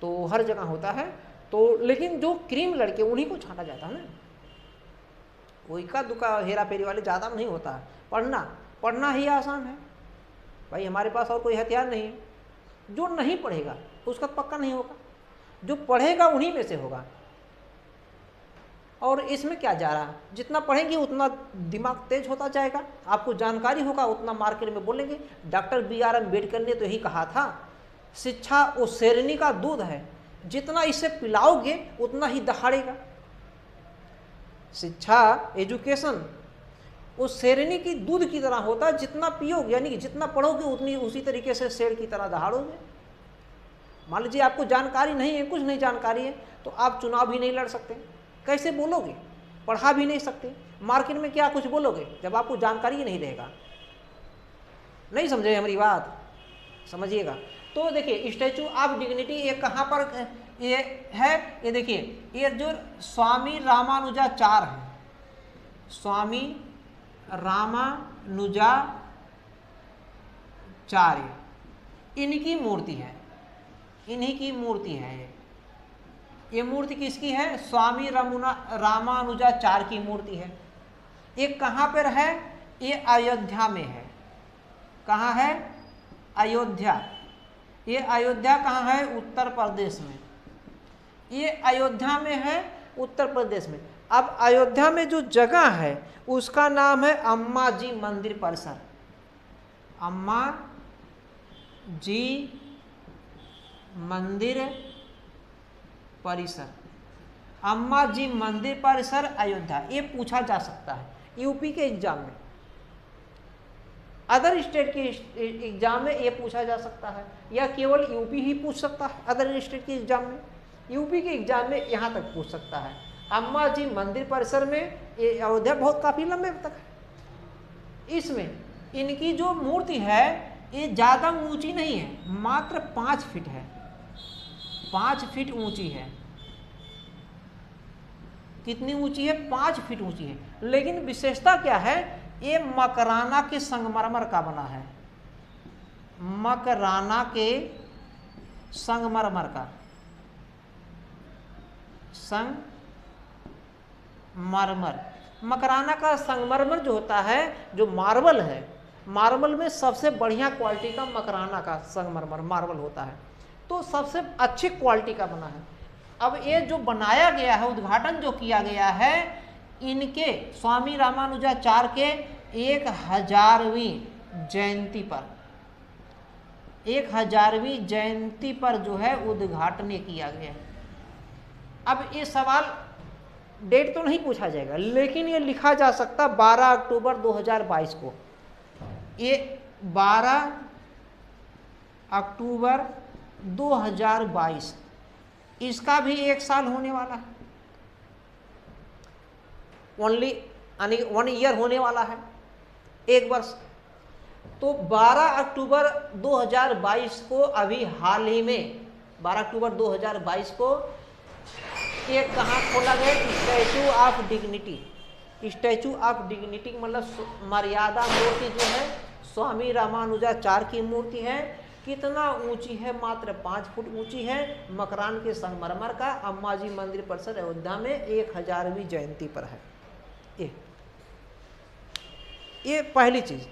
तो हर जगह होता है। तो लेकिन जो क्रीम लड़के उन्हीं को छांटा जाता है ना, कोई का दुका हेरा फेरी वाले ज़्यादा नहीं होता है। पढ़ना ही आसान है। भाई हमारे पास और कोई हथियार नहीं है। जो नहीं पढ़ेगा उसका पक्का नहीं होगा, जो पढ़ेगा उन्हीं में से होगा। और इसमें क्या जा रहा है, जितना पढ़ेंगे उतना दिमाग तेज होता जाएगा, आपको जानकारी होगा उतना मार्केट में बोलेंगे। डॉक्टर BR अम्बेडकर ने तो यही कहा था, शिक्षा वो शेरनी का दूध है, जितना इसे पिलाओगे उतना ही दहाड़ेगा। शिक्षा एजुकेशन उस शेरनी की दूध की तरह होता है, जितना पियोगे यानी कि जितना पढ़ोगे उतनी उसी तरीके से शेर की तरह दहाड़ोगे। मान लीजिए आपको जानकारी नहीं है, कुछ नहीं जानकारी है, तो आप चुनाव भी नहीं लड़ सकते। कैसे बोलोगे, पढ़ा भी नहीं सकते, मार्केट में क्या कुछ बोलोगे जब आपको जानकारी ही नहीं रहेगा। नहीं समझे हमारी बात, समझिएगा। तो देखिए स्टैचू ऑफ डिग्निटी ये कहाँ पर ये है, ये देखिए ये जो स्वामी रामानुजाचार्य है, स्वामी रामानुजाचार्य, इनकी मूर्ति है, इन्हीं की मूर्ति है। ये मूर्ति किसकी है, स्वामी रामानुजाचार्य की मूर्ति है। ये कहाँ पर है, ये अयोध्या में है। कहाँ है, अयोध्या। ये अयोध्या कहाँ है, उत्तर प्रदेश में। ये अयोध्या में है, उत्तर प्रदेश में। अब अयोध्या में जो जगह है उसका नाम है अम्मा जी मंदिर परिसर। अम्मा जी मंदिर परिसर, अम्मा जी मंदिर परिसर अयोध्या। ये पूछा जा सकता है यूपी के एग्जाम में, अदर स्टेट के एग्जाम में ये पूछा जा सकता है, या केवल यूपी ही पूछ सकता है अदर स्टेट के एग्जाम में। यूपी के एग्जाम में यहाँ तक पूछ सकता है, अम्मा जी मंदिर परिसर में। ये अयोध्या बहुत काफ़ी लंबे तक है। इसमें इनकी जो मूर्ति है ये ज़्यादा ऊंची नहीं है, मात्र 5 फीट है, 5 फीट ऊंची है। कितनी ऊंची है, 5 फीट ऊंची है। लेकिन विशेषता क्या है, ये मकराना के संगमरमर का बना है, मकराना के संगमरमर का, संगमरमर। मकराना का संगमरमर जो होता है, जो मार्बल है, मार्बल में सबसे बढ़िया क्वालिटी का मकराना का संगमरमर मार्बल होता है, तो सबसे अच्छी क्वालिटी का बना है। अब ये जो बनाया गया है, उद्घाटन जो किया गया है, इनके स्वामी रामानुजाचार्य के 1000वीं जयंती पर, 1000वीं जयंती पर जो है उद्घाटन किया गया है। अब ये सवाल डेट तो नहीं पूछा जाएगा, लेकिन ये लिखा जा सकता 12 अक्टूबर 2022 को। ये 12 अक्टूबर 2022, इसका भी 1 साल होने वाला है, ओनली 1 ईयर होने वाला है, 1 वर्ष। तो 12 अक्टूबर 2022 को, अभी हाल ही में 12 अक्टूबर 2022 को ये कहाँ खोला गया, statue of dignity. Statue of dignity मतलब मर्यादा मूर्ति जो है, स्वामी रामानुजाचार्य की मूर्ति है। कितना ऊंची है, मात्र 5 फुट ऊंची है, मकरान के संगमरमर का, अम्मा जी मंदिर परिसर अयोध्या में 1000वीं जयंती पर है। ये पहली चीज।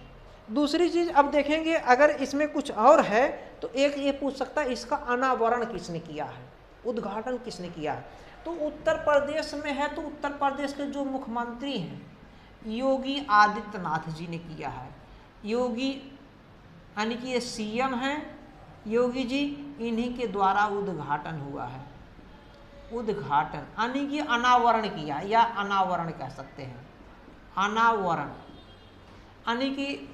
दूसरी चीज अब देखेंगे, अगर इसमें कुछ और है तो एक ये पूछ सकता है, इसका अनावरण किसने किया है, उद्घाटन किसने किया है। तो उत्तर प्रदेश में है, तो उत्तर प्रदेश के जो मुख्यमंत्री हैं योगी आदित्यनाथ जी ने किया है। योगी यानी कि ये CM हैं, योगी जी, इन्हीं के द्वारा उद्घाटन हुआ है। उद्घाटन यानी कि अनावरण किया, या अनावरण कह सकते हैं, अनावरण यानी कि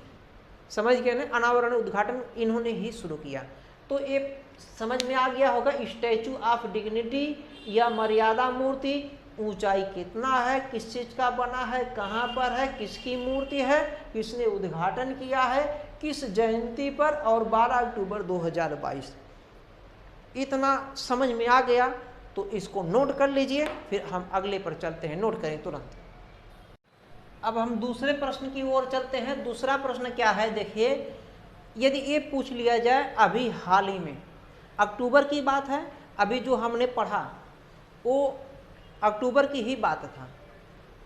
समझ गए ना, अनावरण उद्घाटन इन्होंने ही शुरू किया। तो ये समझ में आ गया होगा, स्टैचू ऑफ डिग्निटी या मर्यादा मूर्ति ऊंचाई कितना है, किस चीज का बना है, कहाँ पर है, किसकी मूर्ति है, किसने उद्घाटन किया है, किस जयंती पर, और 12 अक्टूबर 2022। इतना समझ में आ गया तो इसको नोट कर लीजिए, फिर हम अगले पर चलते हैं। नोट करें तुरंत। अब हम दूसरे प्रश्न की ओर चलते हैं। दूसरा प्रश्न क्या है, देखिए, यदि ये पूछ लिया जाए अभी हाल ही में, अक्टूबर की बात है, अभी जो हमने पढ़ा वो अक्टूबर की ही बात था।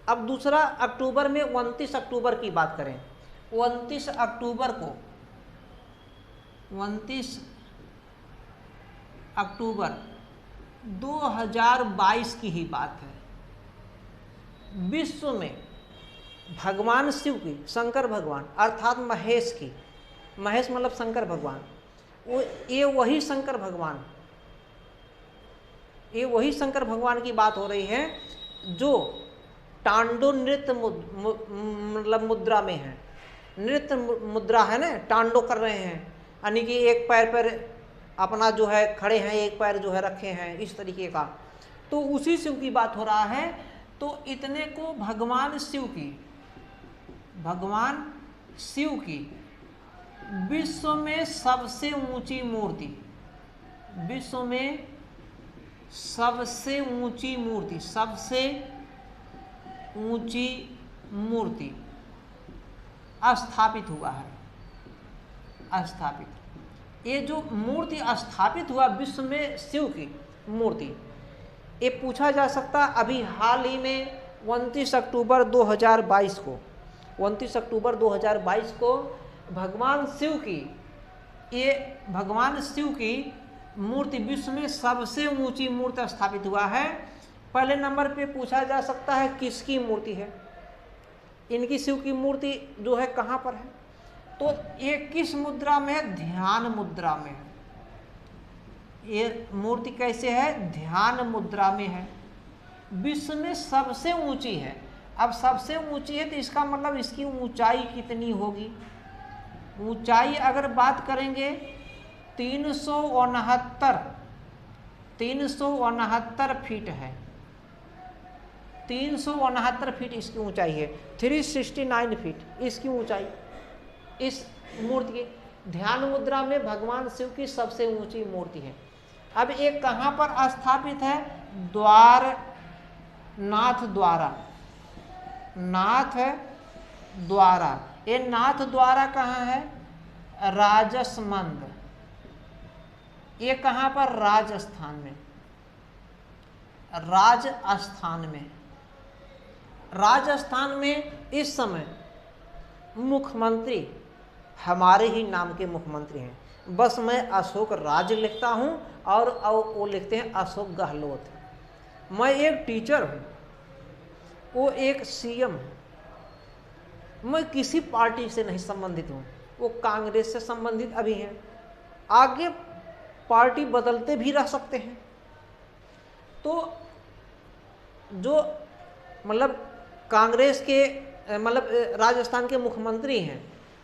अब दूसरा अक्टूबर में 29 अक्टूबर की बात करें, 29 अक्टूबर को 29 अक्टूबर 2022 की ही बात है। विश्व में भगवान शिव की, शंकर भगवान अर्थात महेश की, महेश मतलब शंकर भगवान, ये वही शंकर भगवान की बात हो रही है जो टांडो नृत्य मतलब मुद्रा में है। नृत्य मुद्रा है ना, टांडो कर रहे हैं, यानी कि एक पैर पर अपना जो है खड़े हैं, एक पैर जो है रखे हैं, इस तरीके का। तो उसी शिव की बात हो रहा है। तो इतने को भगवान शिव की विश्व में सबसे ऊंची मूर्ति, विश्व में सबसे ऊंची मूर्ति स्थापित हुआ है। ये जो मूर्ति स्थापित हुआ विश्व में शिव की मूर्ति, ये पूछा जा सकता अभी हाल ही में 29 अक्टूबर 2022 को भगवान शिव की मूर्ति विश्व में सबसे ऊंची मूर्ति स्थापित हुआ है। पहले नंबर पे पूछा जा सकता है किसकी मूर्ति है, इनकी शिव की मूर्ति जो है कहाँ पर है। तो ये किस मुद्रा में है? ध्यान मुद्रा में है। ये मूर्ति कैसे है? ध्यान मुद्रा में है। विश्व में सबसे ऊंची है। अब सबसे ऊंची है तो इसका मतलब इसकी ऊंचाई कितनी होगी? ऊंचाई अगर बात करेंगे 369 फीट है। 369 फीट इसकी ऊंचाई है। 369 फीट इसकी ऊंचाई इस मूर्ति की। ध्यान मुद्रा में भगवान शिव की सबसे ऊंची मूर्ति है। अब एक कहाँ पर स्थापित है? नाथ द्वारा। ये नाथ द्वारा कहाँ है? राजसमंद। ये कहाँ पर? राजस्थान में इस समय मुख्यमंत्री हमारे ही नाम के मुख्यमंत्री हैं। बस मैं अशोक राज लिखता हूं और वो लिखते हैं अशोक गहलोत। मैं एक टीचर हूं, वो एक सीएम है। मैं किसी पार्टी से नहीं संबंधित हूं, वो कांग्रेस से संबंधित अभी हैं, आगे पार्टी बदलते भी रह सकते हैं। तो जो मतलब कांग्रेस के मतलब राजस्थान के मुख्यमंत्री हैं,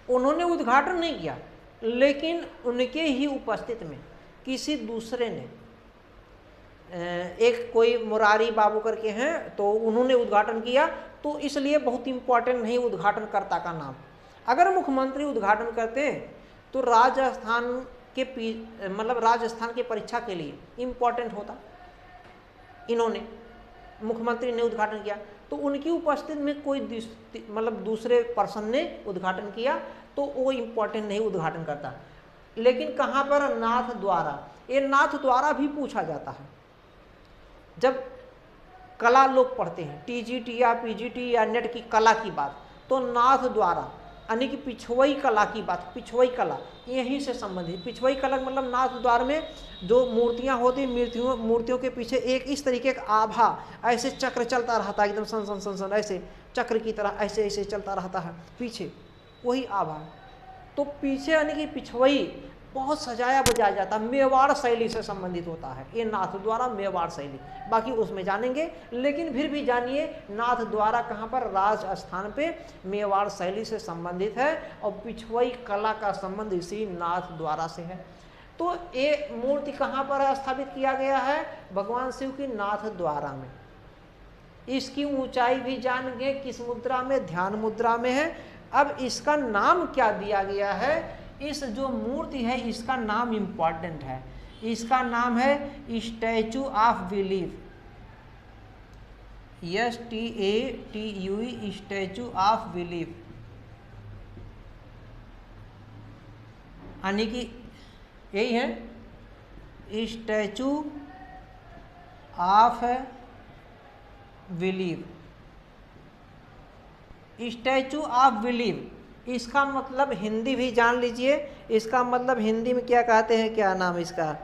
उन्होंने उद्घाटन नहीं किया, लेकिन उनके ही उपस्थिति में किसी दूसरे ने, एक कोई मुरारी बाबू करके हैं, तो उन्होंने उद्घाटन किया। तो इसलिए बहुत इम्पोर्टेंट नहीं उद्घाटनकर्ता का नाम। अगर मुख्यमंत्री उद्घाटन करते तो राजस्थान के परीक्षा के लिए इम्पोर्टेंट होता। इन्होंने मुख्यमंत्री ने उद्घाटन किया तो उनकी उपस्थिति में कोई दूसरे पर्सन ने उद्घाटन किया तो वो इम्पोर्टेंट नहीं उद्घाटन करता। लेकिन कहाँ पर? नाथ द्वारा। ये नाथ द्वारा भी पूछा जाता है जब कला लोग पढ़ते हैं, टीजीटी या पीजीटी या नेट की कला की बात, तो नाथ द्वारा यानी कि पिछवई कला की बात, पिछवई कला यहीं से संबंधित। पिछवई कला मतलब नाथ द्वार में जो मूर्तियां होती, मूर्तियों के पीछे एक इस तरीके का आभा, ऐसे चक्र चलता रहता है, एकदम सन सन सन सन ऐसे चक्र की तरह ऐसे ऐसे चलता रहता है पीछे, वही आभा। तो पीछे यानी कि पिछवई बहुत सजाया बजाया जाता है, मेवाड़ शैली से संबंधित होता है ये नाथ द्वारा, मेवाड़ शैली। बाकी उसमें जानेंगे, लेकिन फिर भी जानिए नाथ द्वारा कहाँ पर? राजस्थान पे मेवाड़ शैली से संबंधित है और पिछवई कला का संबंध इसी नाथ द्वारा से है। तो ये मूर्ति कहाँ पर स्थापित किया गया है? भगवान शिव की नाथ द्वारा में। इसकी ऊंचाई भी जानेंगे, किस मुद्रा में? ध्यान मुद्रा में है। अब इसका नाम क्या दिया गया है? इस जो मूर्ति है इसका नाम इंपॉर्टेंट है। इसका नाम है statue of belief, STATUE, statue of belief. यानी कि यही है statue of belief. Statue of belief इसका मतलब हिंदी भी जान लीजिए, इसका मतलब हिंदी में क्या कहते हैं, क्या नाम इसका,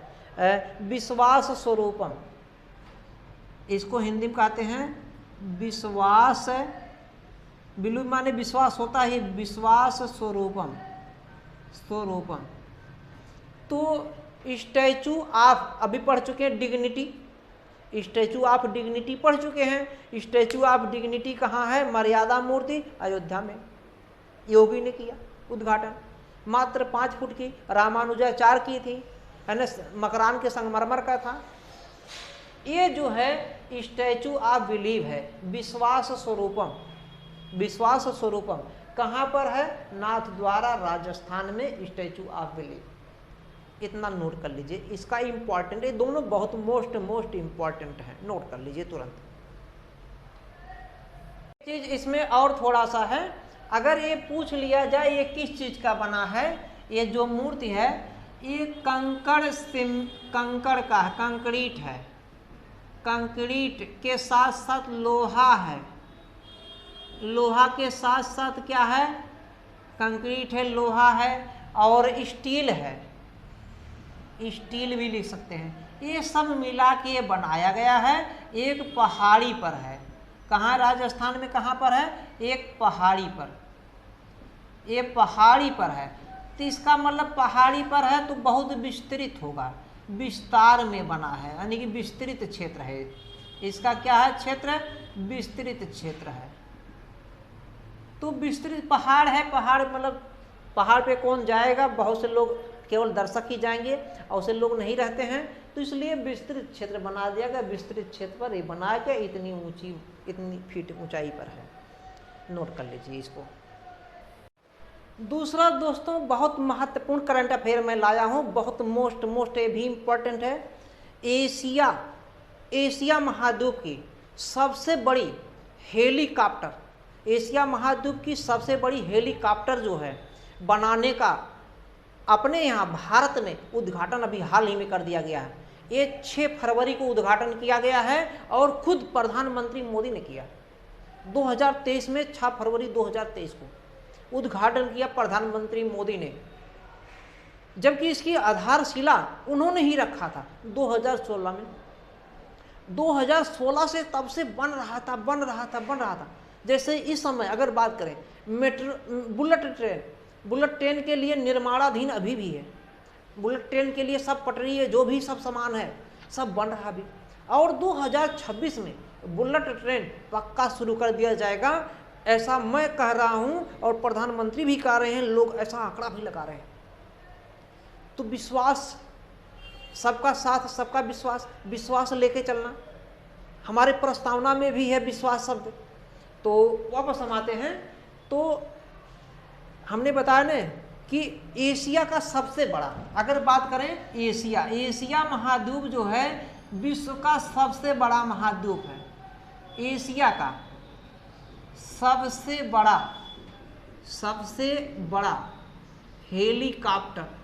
विश्वास स्वरूपम। इसको हिंदी में कहते हैं विश्वास, बिल्कुल माने विश्वास होता ही, विश्वास स्वरूपम, स्वरूपम। तो स्टैचू ऑफ, अभी पढ़ चुके हैं डिग्निटी, स्टैचू ऑफ डिग्निटी पढ़ चुके हैं। स्टैचू ऑफ डिग्निटी कहाँ है, मर्यादा मूर्ति अयोध्या में, योगी ने किया उद्घाटन, मात्र 5 फुट की, रामानुजाचार्य की थी, है ना, मकरान के संगमरमर का था। ये जो है स्टैचू ऑफ बिलीव है, विश्वास स्वरूपम, विश्वास स्वरूपम कहाँ पर है, नाथद्वारा राजस्थान में स्टैचू ऑफ बिलीव। इतना नोट कर लीजिए, इसका इंपॉर्टेंट, ये दोनों बहुत मोस्ट इंपॉर्टेंट है, नोट कर लीजिए तुरंत। चीज इसमें और थोड़ा सा है, अगर ये पूछ लिया जाए ये किस चीज का बना है, ये जो मूर्ति है ये कंकड़ का है, कंक्रीट है, कंक्रीट के साथ साथ लोहा है, लोहा के साथ साथ क्या है, कंक्रीट है, लोहा है और स्टील है, स्टील भी लिख सकते हैं। ये सब मिला के बनाया गया है, एक पहाड़ी पर है। कहाँ, राजस्थान में कहाँ पर है, एक पहाड़ी पर, ये पहाड़ी पर है। तो इसका मतलब पहाड़ी पर है तो बहुत विस्तृत होगा, विस्तार में बना है, यानी कि विस्तृत क्षेत्र है। इसका क्या है, क्षेत्र, विस्तृत क्षेत्र है। तो विस्तृत पहाड़ है, पहाड़ मतलब पहाड़ पे कौन जाएगा, बहुत से लोग केवल दर्शक ही जाएंगे और उसे लोग नहीं रहते हैं, तो इसलिए विस्तृत क्षेत्र बना दिया गया। विस्तृत क्षेत्र पर ये बनाया गया, इतनी ऊंची, इतनी फीट ऊंचाई पर है, नोट कर लीजिए इसको। दूसरा दोस्तों बहुत महत्वपूर्ण करंट अफेयर मैं लाया हूँ, बहुत मोस्ट ये भी इम्पोर्टेंट है। एशिया महाद्वीप की सबसे बड़ी हेलीकॉप्टर, एशिया महाद्वीप की सबसे बड़ी हेलीकॉप्टर जो है बनाने का अपने यहाँ भारत में उद्घाटन अभी हाल ही में कर दिया गया है। ये 6 फरवरी को उद्घाटन किया गया है और खुद प्रधानमंत्री मोदी ने किया 2023 में, 6 फरवरी 2023 को उद्घाटन किया प्रधानमंत्री मोदी ने, जबकि इसकी आधारशिला उन्होंने ही रखा था 2016 में। 2016 से तब से बन रहा था। जैसे इस समय अगर बात करें बुलेट ट्रेन के लिए निर्माणाधीन अभी भी है, बुलेट ट्रेन के लिए सब पटरी है, जो भी सब सामान है सब बन रहा भी, और 2026 में बुलेट ट्रेन पक्का शुरू कर दिया जाएगा, ऐसा मैं कह रहा हूं और प्रधानमंत्री भी कह रहे हैं, लोग ऐसा आंकड़ा भी लगा रहे हैं। तो विश्वास, सबका साथ सबका विश्वास, विश्वास लेके चलना हमारे प्रस्तावना में भी है, विश्वास शब्द। तो वापस हम आते हैं, तो हमने बताया ना कि एशिया का सबसे बड़ा, अगर बात करें एशिया महाद्वीप जो है विश्व का सबसे बड़ा महाद्वीप है। एशिया का सबसे बड़ा हेलीकॉप्टर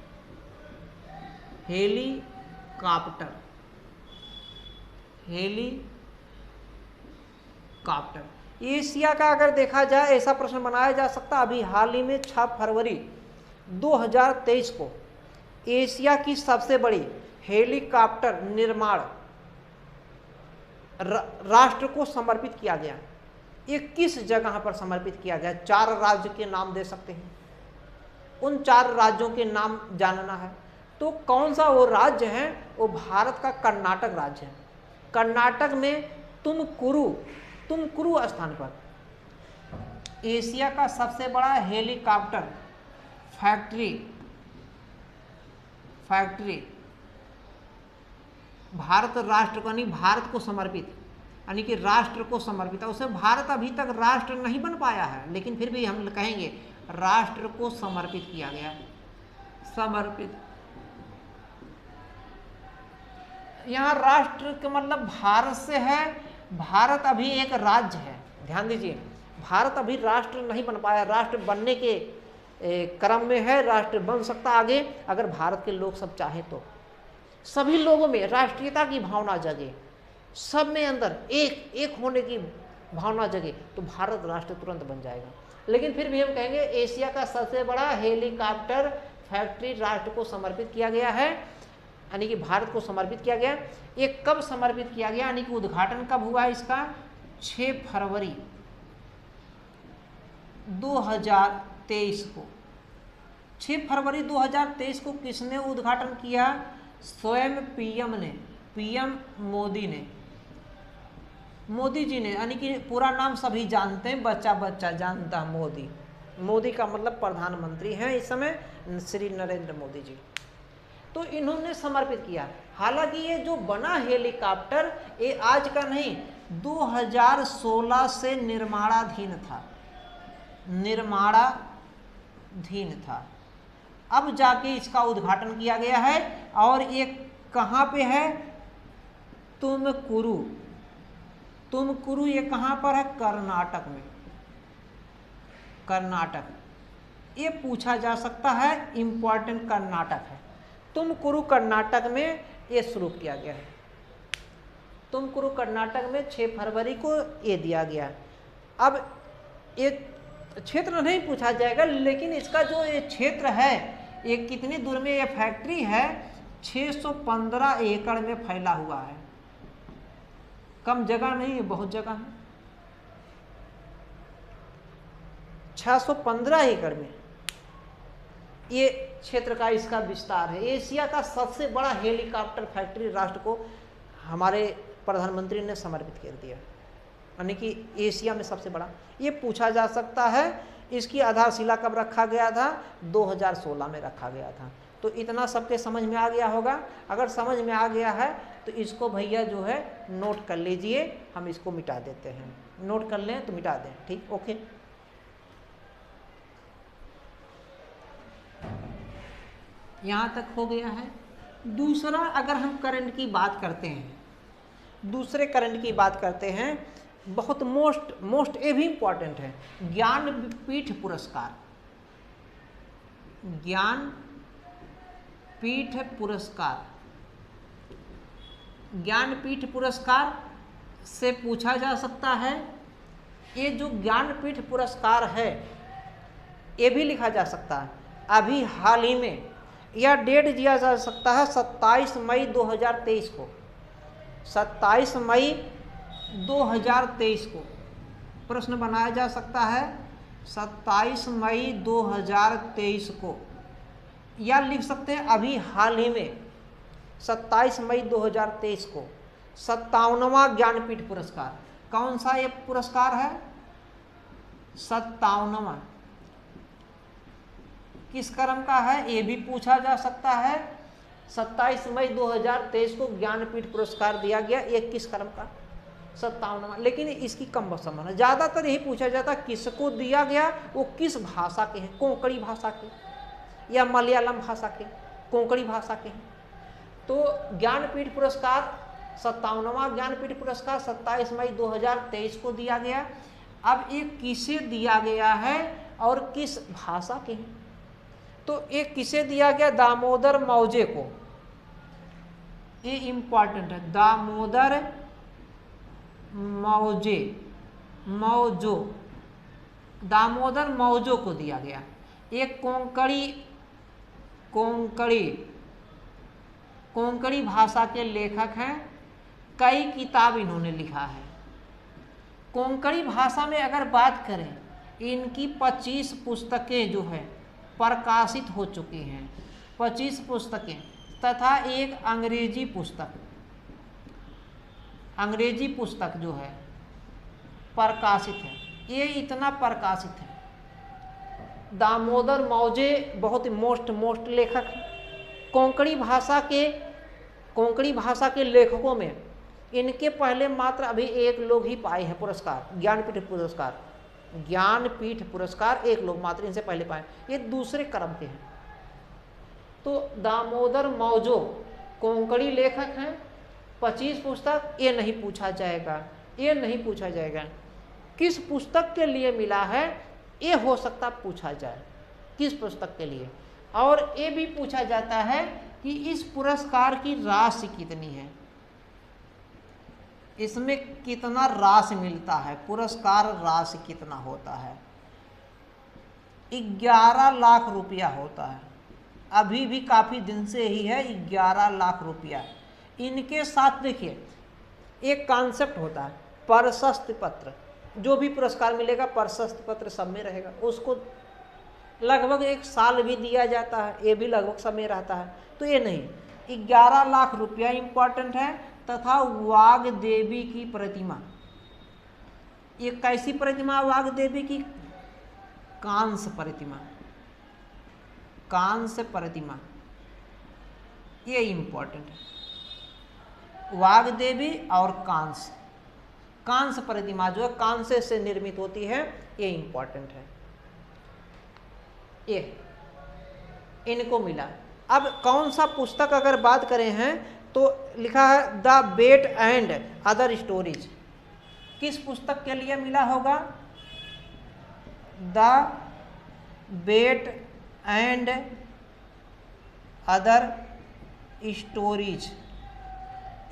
एशिया का अगर देखा जाए, ऐसा प्रश्न बनाया जा सकता, अभी हाल ही में 6 फरवरी 2023 को एशिया की सबसे बड़ी हेलीकॉप्टर निर्माण राष्ट्र को समर्पित किया गया। ये किस जगह पर समर्पित किया गया, 4 राज्य के नाम दे सकते हैं, उन 4 राज्यों के नाम जानना है। तो कौन सा वो राज्य है, वो भारत का कर्नाटक राज्य है। कर्नाटक में तुमकुरू स्थान पर एशिया का सबसे बड़ा हेलीकॉप्टर फैक्ट्री भारत राष्ट्र को, यानी भारत को समर्पित, यानी कि राष्ट्र को समर्पित है। उसे भारत अभी तक राष्ट्र नहीं बन पाया है, लेकिन फिर भी हम कहेंगे राष्ट्र को समर्पित किया गया, समर्पित। यहाँ राष्ट्र का मतलब भारत से है, भारत अभी एक राज्य है, ध्यान दीजिए, भारत अभी राष्ट्र नहीं बन पाया, राष्ट्र बनने के क्रम में है, राष्ट्र बन सकता आगे अगर भारत के लोग सब चाहें तो। सभी लोगों में राष्ट्रीयता की भावना जगे, सब में अंदर एक होने की भावना जगे, तो भारत राष्ट्र तुरंत बन जाएगा। लेकिन फिर भी हम कहेंगे एशिया का सबसे बड़ा हेलीकॉप्टर फैक्ट्री राष्ट्र को समर्पित किया गया है, यानी कि भारत को समर्पित किया गया। ये कब समर्पित किया गया, यानी कि उद्घाटन कब हुआ इसका? 6 फरवरी 2023 को। 6 फरवरी 2023 को किसने उद्घाटन किया? स्वयं पीएम ने, पीएम मोदी ने, मोदी जी ने, यानी कि पूरा नाम सभी जानते हैं, बच्चा बच्चा जानता है मोदी। मोदी का मतलब प्रधानमंत्री हैं इस समय, श्री नरेंद्र मोदी जी। तो इन्होंने समर्पित किया। हालांकि ये जो बना हेलीकॉप्टर ये आज का नहीं, 2016 से निर्माणाधीन था, निर्माणाधीन था। अब जाके इसका उद्घाटन किया गया है। और ये कहाँ पे है? तुमकुरु। तुमकुरु ये कहाँ पर है? कर्नाटक में, कर्नाटक। ये पूछा जा सकता है, इंपॉर्टेंट कर्नाटक है। तुमकुरु कर्नाटक में ये शुरू किया गया है। तुमकुरु कर्नाटक में 6 फरवरी को ये दिया गया। अब ये क्षेत्र नहीं पूछा जाएगा, लेकिन इसका जो ये क्षेत्र है ये कितनी दूर में ये फैक्ट्री है? 615 एकड़ में फैला हुआ है। कम जगह नहीं है, बहुत जगह है। 615 एकड़ में ये क्षेत्र का इसका विस्तार है। एशिया का सबसे बड़ा हेलीकॉप्टर फैक्ट्री राष्ट्र को हमारे प्रधानमंत्री ने समर्पित कर दिया, यानी कि एशिया में सबसे बड़ा। ये पूछा जा सकता है इसकी आधारशिला कब रखा गया था? 2016 में रखा गया था। तो इतना सबके समझ में आ गया होगा। अगर समझ में आ गया है तो इसको भैया जो है नोट कर लीजिए, हम इसको मिटा देते हैं। नोट कर लें तो मिटा दें, ठीक, ओके। यहाँ तक हो गया है। दूसरा, अगर हम करंट की बात करते हैं, दूसरे करंट की बात करते हैं, बहुत मोस्ट ये भी इंपॉर्टेंट है, ज्ञानपीठ पुरस्कार। ज्ञानपीठ पुरस्कार, ज्ञानपीठ पुरस्कार से पूछा जा सकता है। ये जो ज्ञानपीठ पुरस्कार है ये भी लिखा जा सकता है अभी हाल ही में, या डेट दिया जा सकता है 27 मई 2023 को। 27 मई 2023 को प्रश्न बनाया जा सकता है, 27 मई 2023 को, या लिख सकते हैं अभी हाल ही में 27 मई 2023 को 57वां ज्ञानपीठ पुरस्कार। कौन सा ये पुरस्कार है? 57वां। किस क्रम का है ये भी पूछा जा सकता है। 27 मई 2023 को ज्ञानपीठ पुरस्कार दिया गया, ये किस क्रम का? 57वां। लेकिन इसकी कम संभावना, ज़्यादातर यही पूछा जाता है किसको दिया गया, वो किस भाषा के हैं, कोंकणी भाषा के या मलयालम भाषा के, कोंकणी भाषा के हैं। तो ज्ञानपीठ पुरस्कार 57वां ज्ञानपीठ पुरस्कार 27 मई 2023 को दिया गया। अब ये किसे दिया गया है और किस भाषा के हैं? तो ये किसे दिया गया? दामोदर मौजे को। ये इंपॉर्टेंट है, दामोदर मौजे, मौजो, दामोदर मौजो को दिया गया। एक कोंकणी भाषा के लेखक हैं, कई किताब इन्होंने लिखा है। कोंकणी भाषा में अगर बात करें, इनकी 25 पुस्तकें जो है प्रकाशित हो चुकी हैं, 25 पुस्तकें, तथा एक अंग्रेजी पुस्तक जो है प्रकाशित है। ये इतना प्रकाशित है। दामोदर मौजे बहुत मोस्ट लेखक हैं। कोंकणी भाषा के लेखकों में इनके पहले मात्र अभी एक लोग ही पाए हैं पुरस्कार, ज्ञानपीठ पुरस्कार एक लोग मात्र इनसे पहले पाए, ये दूसरे क्रम के हैं। तो दामोदर मौजो कोंकणी लेखक हैं, 25 पुस्तक, ये नहीं पूछा जाएगा। किस पुस्तक के लिए मिला है ये हो सकता पूछा जाए, किस पुस्तक के लिए। और ये भी पूछा जाता है कि इस पुरस्कार की राशि कितनी है, इसमें कितना राशि मिलता है, पुरस्कार राशि कितना होता है। 11 लाख रुपया होता है, अभी भी काफ़ी दिन से ही है 11 लाख रुपया। इनके साथ देखिए एक कॉन्सेप्ट होता है प्रशस्ति पत्र, जो भी पुरस्कार मिलेगा प्रशस्ति पत्र सब में रहेगा, उसको लगभग 1 साल भी दिया जाता है, ये भी लगभग समय रहता है। तो ये नहीं, 11 लाख रुपया इंपॉर्टेंट है। तथा वाग देवी की प्रतिमा, ये कैसी प्रतिमा वाग देवी की? कांस्य प्रतिमा, कांस्य प्रतिमा, ये इंपॉर्टेंट है। वाग देवी और कांस्य, कांस्य प्रतिमा जो है कांस्य से निर्मित होती है, ये इंपॉर्टेंट है। ये इनको मिला। अब कौन सा पुस्तक अगर बात करें हैं तो लिखा है the bet and other stories, किस पुस्तक के लिए मिला होगा? The bet and other stories,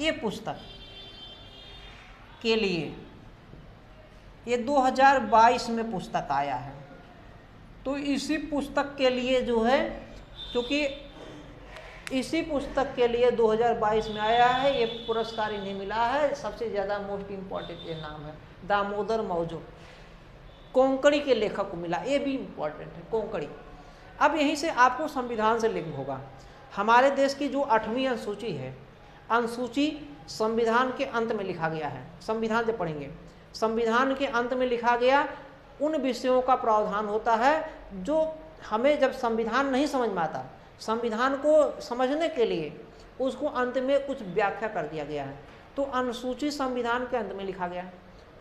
ये पुस्तक के लिए, ये 2022 में पुस्तक आया है। तो इसी पुस्तक के लिए जो है, क्योंकि इसी पुस्तक के लिए 2022 में आया है, ये पुरस्कार इन्हें मिला है। सबसे ज़्यादा मोस्ट इम्पॉर्टेंट ये नाम है दामोदर मौजो, कोंकणी के लेखक को मिला, ये भी इम्पॉर्टेंट है कोंकणी। अब यहीं से आपको संविधान से लिंक होगा। हमारे देश की जो 8वीं अनुसूची है, अनुसूची संविधान के अंत में लिखा गया है। संविधान जब पढ़ेंगे, संविधान के अंत में लिखा गया उन विषयों का प्रावधान होता है जो हमें जब संविधान नहीं समझ में आता, संविधान को समझने के लिए उसको अंत में कुछ व्याख्या कर दिया गया है। तो अनुसूची संविधान के अंत में लिखा गया है।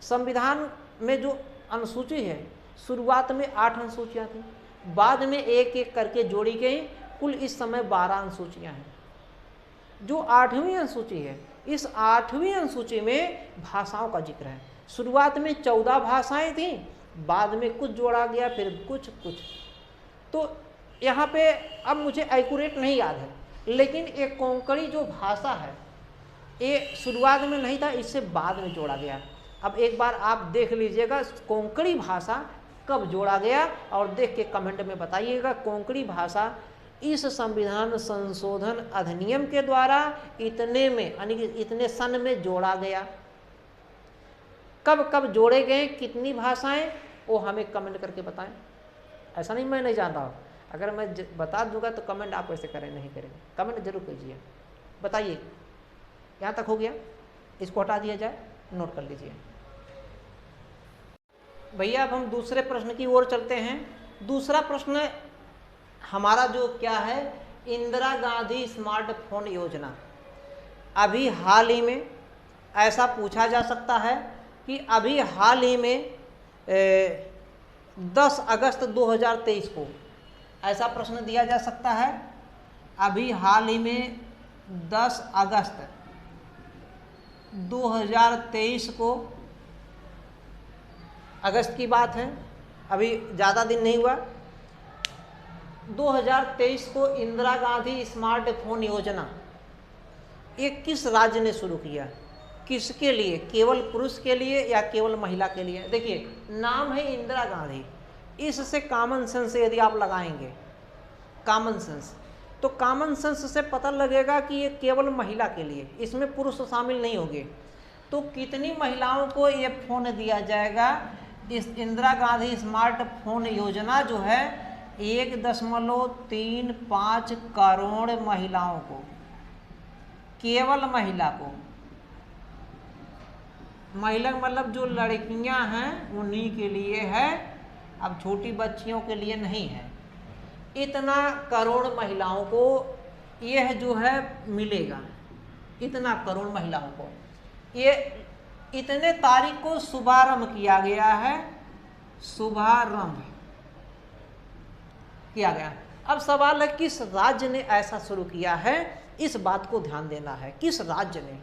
संविधान में जो अनुसूची है, शुरुआत में 8 अनुसूचियाँ थी, बाद में एक एक करके जोड़ी गई, कुल इस समय 12 अनुसूचियाँ हैं। जो 8वीं अनुसूची है, इस 8वीं अनुसूची में भाषाओं का जिक्र है। शुरुआत में 14 भाषाएं थीं, बाद में कुछ जोड़ा गया, फिर कुछ। तो यहाँ पे अब मुझे एक्यूरेट नहीं याद है, लेकिन एक कोंकणी जो भाषा है ये शुरुआत में नहीं था, इससे बाद में जोड़ा गया। अब एक बार आप देख लीजिएगा कोंकणी भाषा कब जोड़ा गया, और देख के कमेंट में बताइएगा कोंकणी भाषा इस संविधान संशोधन अधिनियम के द्वारा इतने में, यानी कि इतने सन में जोड़ा गया। कब कब जोड़े गए, कितनी भाषाएं, वो हमें कमेंट करके बताएं। ऐसा नहीं मैं नहीं जानता हूँ, अगर मैं बता दूंगा तो कमेंट आप ऐसे करें, नहीं करेंगे, कमेंट जरूर कीजिए, बताइए। यहाँ तक हो गया, इसको हटा दिया जाए, नोट कर लीजिए भैया। अब हम दूसरे प्रश्न की ओर चलते हैं। दूसरा प्रश्न हमारा जो क्या है, इंदिरा गांधी स्मार्टफोन योजना। अभी हाल ही में ऐसा पूछा जा सकता है कि अभी हाल ही में 10 अगस्त 2023 को ऐसा प्रश्न दिया जा सकता है। अभी हाल ही में 10 अगस्त 2023 को, अगस्त की बात है, अभी ज़्यादा दिन नहीं हुआ, 2023 को इंदिरा गांधी स्मार्टफोन योजना ये किस राज्य ने शुरू किया? किसके लिए? केवल पुरुष के लिए या केवल महिला के लिए? देखिए नाम है इंदिरा गांधी, इससे कॉमन सेंस यदि आप लगाएंगे, कॉमन सेंस, तो कॉमन सेंस से पता लगेगा कि ये केवल महिला के लिए, इसमें पुरुष शामिल नहीं होंगे। तो कितनी महिलाओं को ये फ़ोन दिया जाएगा? इस इंदिरा गांधी स्मार्टफोन योजना जो है 1.35 करोड़ महिलाओं को, केवल महिला को, महिला मतलब जो लड़कियां हैं उन्हीं के लिए है, अब छोटी बच्चियों के लिए नहीं है। इतना करोड़ महिलाओं को यह जो है मिलेगा, इतना करोड़ महिलाओं को। ये इतने तारीख को शुभारंभ किया गया है, शुभारंभ किया गया। अब सवाल है किस राज्य ने ऐसा शुरू किया है, इस बात को ध्यान देना है, किस राज्य ने।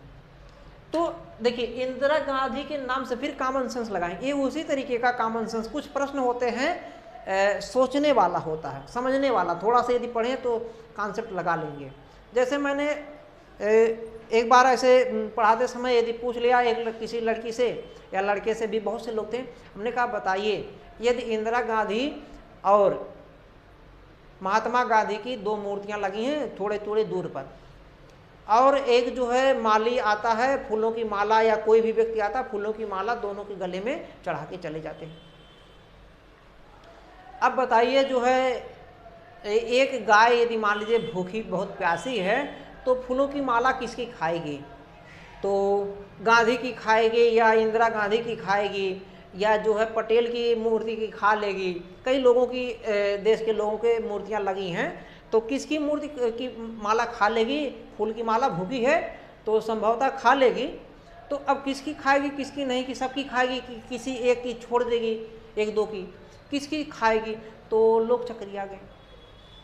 तो देखिए इंदिरा गांधी के नाम से फिर कॉमन सेंस लगाएं, ये उसी तरीके का कॉमन सेंस। कुछ प्रश्न होते हैं सोचने वाला होता है, समझने वाला, थोड़ा सा यदि पढ़ें तो कॉन्सेप्ट लगा लेंगे। जैसे मैंने एक बार ऐसे पढ़ाते समय यदि पूछ लिया किसी लड़की से या लड़के से भी, बहुत से लोग थे, हमने कहा बताइए यदि इंदिरा गांधी और महात्मा गांधी की 2 मूर्तियां लगी हैं थोड़े थोड़े दूर पर, और एक जो है माली आता है फूलों की माला, या कोई भी व्यक्ति आता है फूलों की माला दोनों के गले में चढ़ा के चले जाते हैं। अब बताइए जो है एक गाय यदि मान लीजिए भूखी बहुत प्यासी है तो फूलों की माला किसकी खाएगी? तो गांधी की खाएगी, या इंदिरा गांधी की खाएगी, या जो है पटेल की मूर्ति की खा लेगी। कई लोगों की देश के लोगों के मूर्तियां लगी हैं, तो किसकी मूर्ति की माला खा लेगी? फूल की माला भूखी है तो संभवतः खा लेगी। तो अब किसकी खाएगी किसकी नहीं, कि सबकी खाएगी कि किसी एक की छोड़ देगी, 1-2 की, किसकी खाएगी? तो लोग चकरिया गए।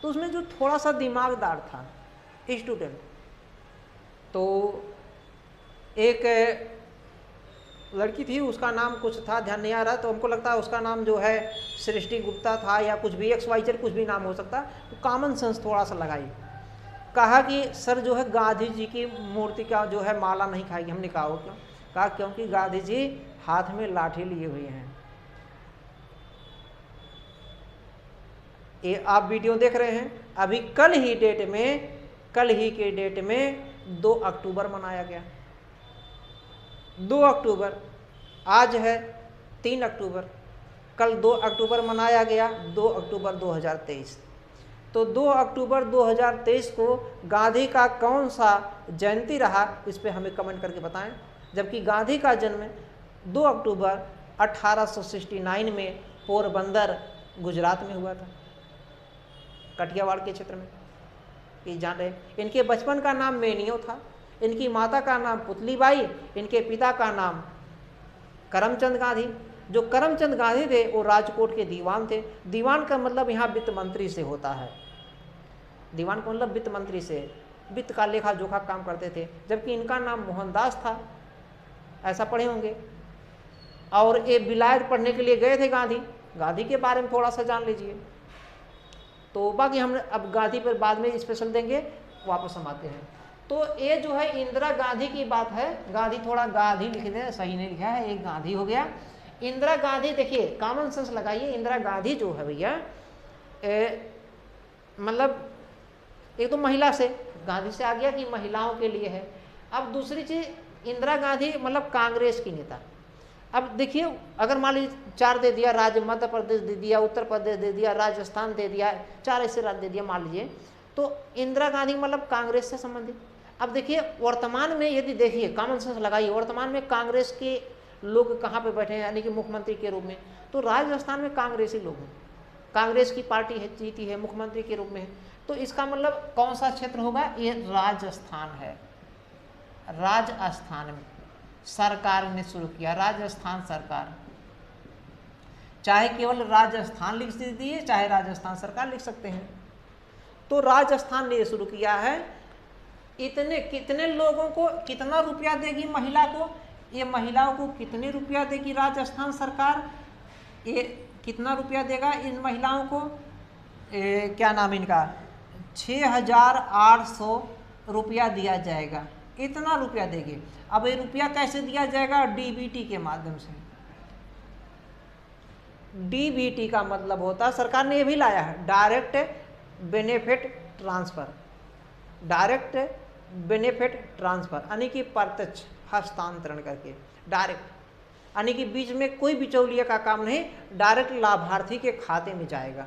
तो उसमें जो थोड़ा सा दिमागदार था स्टूडेंट, तो एक लड़की थी, उसका नाम कुछ था ध्यान नहीं आ रहा, तो हमको लगता है उसका नाम जो है सृष्टि गुप्ता था, या कुछ भी XYZ कुछ भी नाम हो सकता। तो कॉमन सेंस थोड़ा सा लगाई, कहा कि सर जो है गांधी जी की मूर्ति का जो है माला नहीं खाएगी। हमने कहा क्यों? कहा क्योंकि गांधी जी हाथ में लाठी लिए हुए हैं। ये आप वीडियो देख रहे हैं, अभी कल ही के डेट में 2 अक्टूबर मनाया गया। 2 अक्टूबर, आज है 3 अक्टूबर, कल 2 अक्टूबर मनाया गया, 2 अक्टूबर 2023। तो 2 अक्टूबर 2023 को गांधी का कौन सा जयंती रहा, इस पे हमें कमेंट करके बताएं। जबकि गांधी का जन्म 2 अक्टूबर 1869 में पोरबंदर गुजरात में हुआ था, कठियावाड़ के क्षेत्र में। ये जान रहे, इनके बचपन का नाम मेनियो था, इनकी माता का नाम पुतलीबाई, इनके पिता का नाम करमचंद गांधी। जो करमचंद गांधी थे वो राजकोट के दीवान थे। दीवान का मतलब यहाँ वित्त मंत्री से होता है, दीवान का मतलब वित्त मंत्री से, वित्त का लेखा जोखा काम करते थे। जबकि इनका नाम मोहनदास था, ऐसा पढ़े होंगे। और ये विलायत पढ़ने के लिए गए थे गांधी के बारे में थोड़ा सा जान लीजिए। तो बाकी हम अब गांधी पर बाद में स्पेशल देंगे, वापस हम आते हैं। तो ये जो है इंदिरा गांधी की बात है। गांधी थोड़ा गांधी लिख दे, सही नहीं लिखा है, एक गांधी हो गया। इंदिरा गांधी देखिए कॉमन सेंस लगाइए, इंदिरा गांधी जो है भैया मतलब एक तो महिला से, गांधी से आ गया कि महिलाओं के लिए है। अब दूसरी चीज इंदिरा गांधी मतलब कांग्रेस की नेता। अब देखिए अगर मान लीजिए 4 दे दिया राज्य, मध्य प्रदेश दे दिया, उत्तर प्रदेश दे दिया, राजस्थान दे दिया, 4 ऐसे राज्य दे दिया मान लीजिए, तो इंदिरा गांधी मतलब कांग्रेस से संबंधित। अब देखिए वर्तमान में यदि देखिए कॉमन सेंस लगाइए, वर्तमान में कांग्रेस के लोग कहाँ पे बैठे हैं, यानी कि मुख्यमंत्री के रूप में, तो राजस्थान में कांग्रेसी लोग हैं, कांग्रेस की पार्टी है, जीती है, मुख्यमंत्री के रूप में है। तो इसका मतलब कौन सा क्षेत्र होगा? ये राजस्थान है। राजस्थान में सरकार ने शुरू किया, राजस्थान सरकार, चाहे केवल राजस्थान लिख दीजिए, चाहे राजस्थान सरकार लिख सकते हैं। तो राजस्थान ने शुरू किया है। इतने कितने लोगों को कितना रुपया देगी महिला को? ये महिलाओं को कितने रुपया देगी राजस्थान सरकार? ये कितना रुपया देगा इन महिलाओं को? क्या नाम इनका, 6,800 रुपया दिया जाएगा। इतना रुपया देंगे। अब ये रुपया कैसे दिया जाएगा? डीबीटी के माध्यम से। डीबीटी का मतलब होता है, सरकार ने ये भी लाया है, direct benefit transfer. Direct benefit transfer यानी कि प्रत्यक्ष हस्तांतरण करके, डायरेक्ट, यानी कि बीच में कोई बिचौलिया का काम नहीं, डायरेक्ट लाभार्थी के खाते में जाएगा।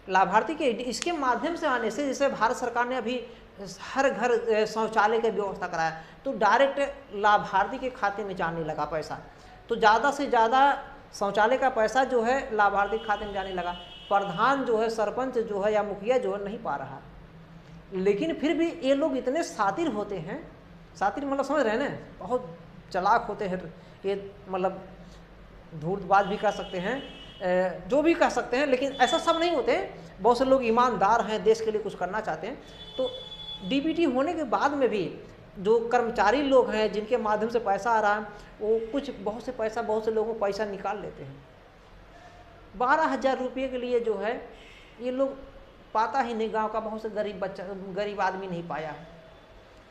लाभार्थी के इसके माध्यम से आने से, जैसे भारत सरकार ने अभी हर घर शौचालय की व्यवस्था कराया, तो डायरेक्ट लाभार्थी के खाते में जाने लगा पैसा। तो ज़्यादा से ज़्यादा शौचालय का पैसा जो है लाभार्थी के खाते में जाने लगा। प्रधान जो है, सरपंच जो है या मुखिया जो है नहीं पा रहा। लेकिन फिर भी ये लोग इतने शातिर होते हैं, शातिर मतलब समझ रहे हैं ना, बहुत चालाक होते हैं ये, मतलब धूर्तबाज भी कह सकते हैं, जो भी कह सकते हैं, लेकिन ऐसा सब नहीं होते। बहुत से लोग ईमानदार हैं, देश के लिए कुछ करना चाहते हैं। तो डीबीटी होने के बाद में भी जो कर्मचारी लोग हैं जिनके माध्यम से पैसा आ रहा है, वो कुछ बहुत से लोगों को पैसा निकाल लेते हैं। 12,000 रुपये के लिए जो है ये लोग पाता ही नहीं, गांव का बहुत से गरीब आदमी नहीं पाया है।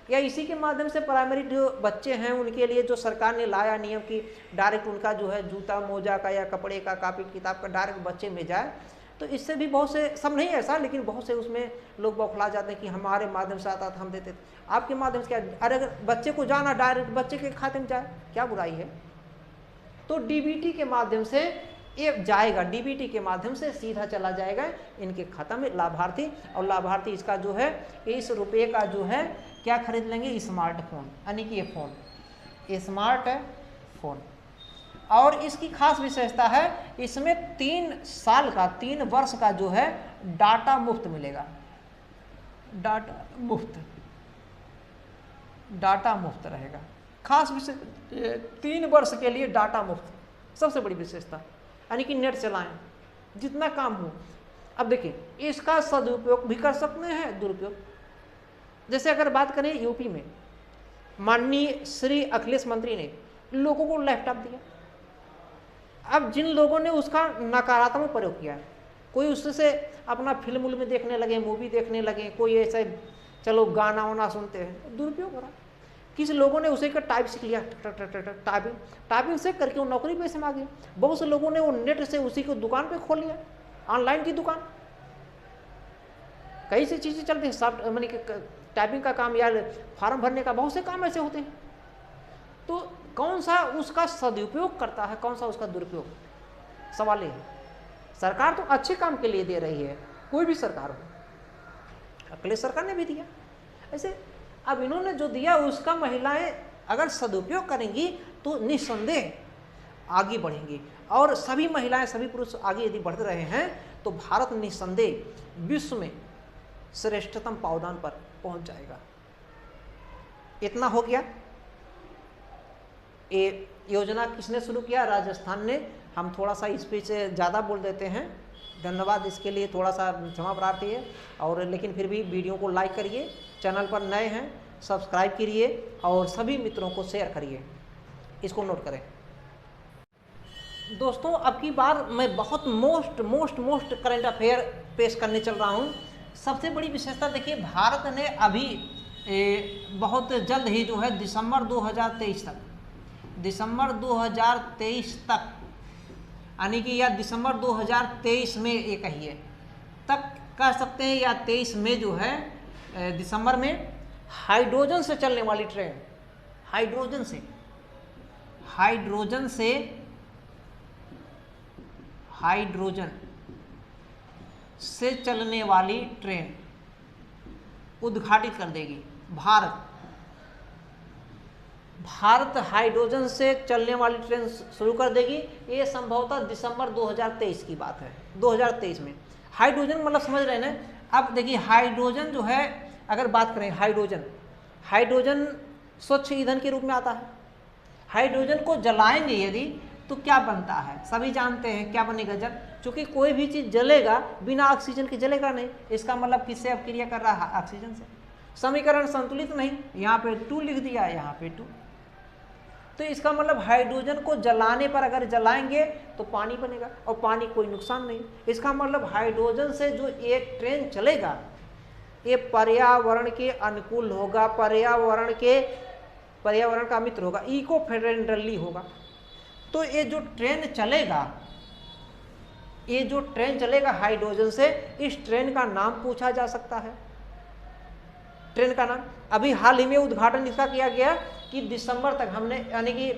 या इसी के माध्यम से प्राइमरी जो बच्चे हैं उनके लिए जो सरकार ने लाया नियम कि डायरेक्ट उनका जो है जूता मोजा का या कपड़े का कॉपी किताब का डायरेक्ट बच्चे में जाए, तो इससे भी बहुत से, सब नहीं ऐसा लेकिन बहुत से उसमें लोग बौखला जाते हैं कि हमारे माध्यम से आता था हम देते थे, आपके माध्यम से क्या, अरे अगर बच्चे को जाना डायरेक्ट बच्चे के खाते में जाए क्या बुराई है। तो डीबीटी के माध्यम से ये जाएगा, डीबीटी के माध्यम से सीधा चला जाएगा इनके खाता में लाभार्थी, और लाभार्थी इसका जो है इस रुपये का जो है क्या खरीद लेंगे, स्मार्टफोन, यानी कि ये फ़ोन स्मार्ट फोन। और इसकी खास विशेषता है इसमें 3 साल का 3 वर्ष का जो है डाटा मुफ्त मिलेगा, डाटा मुफ्त रहेगा। खास विशेष 3 वर्ष के लिए डाटा मुफ्त, सबसे बड़ी विशेषता, यानी कि नेट चलाएं जितना काम हो। अब देखिए इसका सदुपयोग भी कर सकते हैं, दुरुपयोग। जैसे अगर बात करें यूपी में माननीय श्री अखिलेश मंत्री ने लोगों को लैपटॉप दिया, अब जिन लोगों ने उसका नकारात्मक प्रयोग किया, कोई उससे अपना फिल्म में देखने लगे, मूवी देखने लगे, कोई ऐसे चलो गाना वाना सुनते हैं, दुरुपयोग हो रहा। किस लोगों ने उसे का टाइप सीख लिया, टाइपिंग से करके वो नौकरी पैसे मांगे। बहुत से लोगों ने वो नेट से उसी को दुकान पे खोल लिया, ऑनलाइन की दुकान, कई सी चीजें चलती हैं, सॉफ्ट मानी टाइपिंग का काम या फॉर्म भरने का, बहुत से काम ऐसे होते हैं। तो कौन सा उसका सदुपयोग करता है, कौन सा उसका दुरुपयोग, सवाल ये है। सरकार तो अच्छे काम के लिए दे रही है, कोई भी सरकार हो, अखिलेश सरकार ने भी दिया ऐसे। अब इन्होंने जो दिया उसका महिलाएं अगर सदुपयोग करेंगी तो निस्संदेह आगे बढ़ेंगी, और सभी महिलाएं सभी पुरुष आगे यदि बढ़ रहे हैं तो भारत निस्संदेह विश्व में श्रेष्ठतम पावदान पर पहुंच जाएगा। इतना हो गया। ये योजना किसने शुरू किया, राजस्थान ने। हम थोड़ा सा इस पे से ज़्यादा बोल देते हैं, धन्यवाद इसके लिए, थोड़ा सा क्षमा प्रार्थी है। और लेकिन फिर भी वीडियो को लाइक करिए, चैनल पर नए हैं सब्सक्राइब करिए और सभी मित्रों को शेयर करिए, इसको नोट करें। दोस्तों अब की बार मैं बहुत मोस्ट करंट अफेयर पेश करने चल रहा हूँ। सबसे बड़ी विशेषता देखिए, भारत ने अभी बहुत जल्द ही जो है दिसंबर 2023 तक यानी कि या दिसंबर 2023 में ये कहिए तक कह सकते हैं, या 23 में जो है दिसंबर में हाइड्रोजन से चलने वाली ट्रेन, हाइड्रोजन से चलने वाली ट्रेन उद्घाटित कर देगी। भारत हाइड्रोजन से चलने वाली ट्रेन शुरू कर देगी। ये संभवतः दिसंबर 2023 की बात है। 2023 में हाइड्रोजन मतलब समझ रहे हैं ना। अब देखिए हाइड्रोजन जो है, अगर बात करें हाइड्रोजन स्वच्छ ईंधन के रूप में आता है। हाइड्रोजन को जलाएंगे यदि तो क्या बनता है, सभी जानते हैं क्या बनेगा, जल। चूंकि कोई भी चीज जलेगा बिना ऑक्सीजन के जलेगा नहीं, इसका मतलब किससे अपक्रिया कर रहा है, ऑक्सीजन से। समीकरण संतुलित नहीं, यहाँ पे 2 लिख दिया, यहाँ पे 2, तो इसका मतलब हाइड्रोजन को जलाने पर अगर जलाएंगे तो पानी बनेगा, और पानी कोई नुकसान नहीं। इसका मतलब हाइड्रोजन से जो ये ट्रेन चलेगा ये पर्यावरण के अनुकूल होगा, पर्यावरण का मित्र होगा, इको फ्रेंडली होगा। तो ये जो ट्रेन चलेगा हाइड्रोजन से, इस ट्रेन का नाम पूछा जा सकता है। ट्रेन का नाम अभी हाल ही में उद्घाटन इसका किया गया कि दिसंबर तक हमने, यानी कि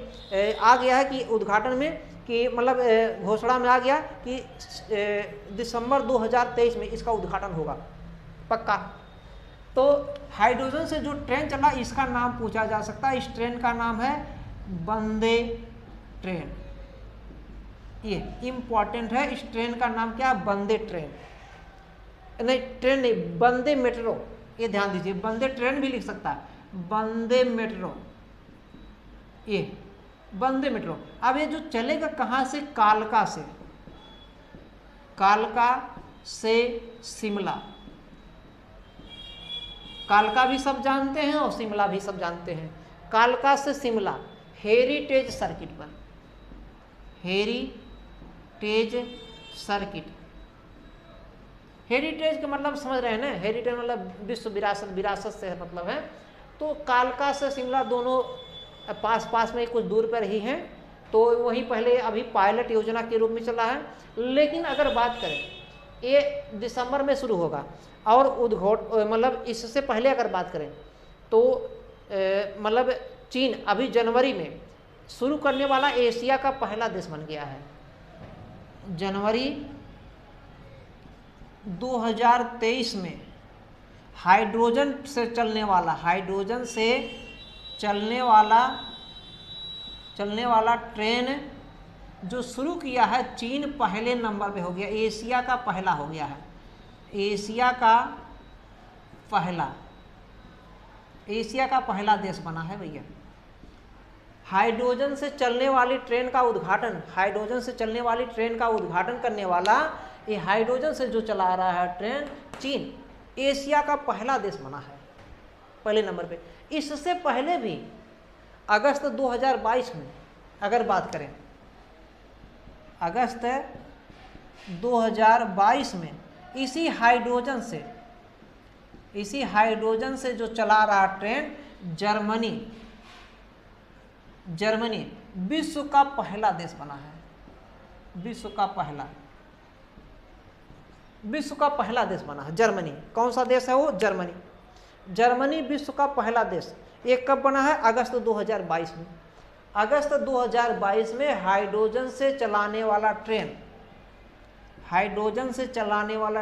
आ गया है कि उद्घाटन में कि मतलब घोषणा में आ गया कि दिसंबर 2023 में इसका उद्घाटन होगा पक्का। तो हाइड्रोजन से जो ट्रेन चला इसका नाम पूछा जा सकता है। इस ट्रेन का नाम है वंदे ट्रेन। ये इंपॉर्टेंट है, इस ट्रेन का नाम क्या है, वंदे ट्रेन। नहीं ट्रेन नहीं, वंदे मेट्रो, ये ध्यान दीजिए। वंदे ट्रेन भी लिख सकता है, वंदे मेट्रो, ये वंदे मेट्रो। अब ये जो चलेगा कहाँ से, कालका से शिमला। कालका भी सब जानते हैं और शिमला भी सब जानते हैं। कालका से शिमला हेरिटेज सर्किट पर, हेरिटेज का मतलब समझ रहे हैं ना, हेरिटेज मतलब विश्व विरासत, विरासत से मतलब है। तो कालका से शिमला दोनों पास पास में कुछ दूर पर ही हैं, तो वहीं पहले अभी पायलट योजना के रूप में चला है। लेकिन अगर बात करें, ये दिसंबर में शुरू होगा और मतलब इससे पहले अगर बात करें तो मतलब चीन अभी जनवरी में शुरू करने वाला एशिया का पहला देश बन गया है। जनवरी 2023 में हाइड्रोजन से चलने वाला ट्रेन जो शुरू किया है, चीन पहले नंबर पे हो गया, एशिया का पहला हो गया है। एशिया का पहला देश बना है भैया। हाइड्रोजन से चलने वाली ट्रेन का उद्घाटन करने वाला, ये हाइड्रोजन से जो चला रहा है ट्रेन, चीन एशिया का पहला देश बना है, पहले नंबर पे। इससे पहले भी अगस्त 2022 में अगर बात करें, अगस्त 2022 में इसी हाइड्रोजन से जो चला रहा ट्रेन, जर्मनी विश्व का पहला देश बना है। विश्व का पहला देश बना है जर्मनी। कौन सा देश है वो? जर्मनी विश्व का पहला देश। ये कब बना है? अगस्त 2022 में। अगस्त 2022 में हाइड्रोजन से चलाने वाला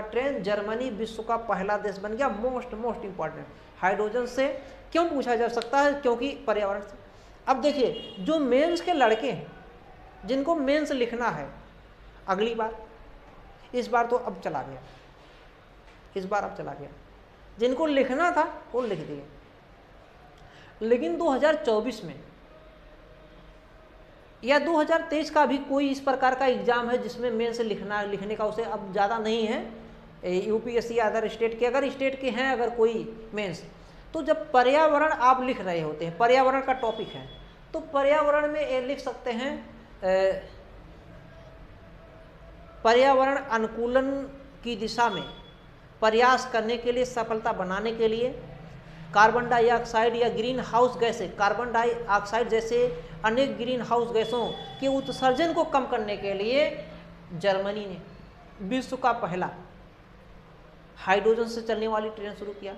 ट्रेन जर्मनी विश्व का पहला देश बन गया। मोस्ट इंपॉर्टेंट, हाइड्रोजन से क्यों पूछा जा सकता है? क्योंकि पर्यावरण से। अब देखिए, जो मेंस के लड़के हैं, जिनको मेंस लिखना है अगली बार, इस बार तो अब चला गया, जिनको लिखना था वो लिख दिए। लेकिन 2024 में या 2023 का भी कोई इस प्रकार का एग्जाम है जिसमें मेंस लिखने का उसे अब ज़्यादा नहीं है। यूपीएससी अदर स्टेट के, अगर स्टेट के हैं अगर कोई मेंस, तो जब पर्यावरण आप लिख रहे होते हैं, पर्यावरण का टॉपिक है, तो पर्यावरण में ये लिख सकते हैं पर्यावरण अनुकूलन की दिशा में प्रयास करने के लिए, सफलता बनाने के लिए कार्बन डाइऑक्साइड या ग्रीन हाउस गैसें, कार्बन डाइऑक्साइड जैसे अनेक ग्रीन हाउस गैसों के उत्सर्जन को कम करने के लिए जर्मनी ने विश्व का पहला हाइड्रोजन से चलने वाली ट्रेन शुरू किया।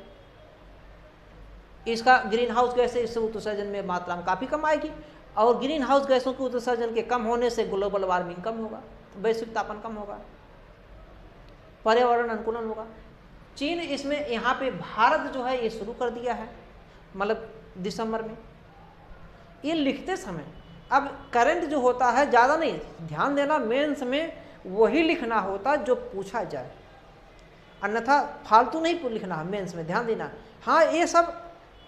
इसका ग्रीन हाउस गैसें इससे उत्सर्जन में मात्रा में काफ़ी कम आएगी, और ग्रीन हाउस गैसों के उत्सर्जन के कम होने से ग्लोबल वार्मिंग कम होगा, वैश्विक तापमान कम होगा, पर्यावरण अनुकूलन होगा। चीन इसमें, यहाँ पे भारत जो है ये शुरू कर दिया है, मतलब दिसंबर में। ये लिखते समय अब करंट जो होता है ज़्यादा नहीं, ध्यान देना, मेंस में वही लिखना होता जो पूछा जाए, अन्यथा फालतू नहीं लिखना है मेंस में, ध्यान देना। हाँ, ये सब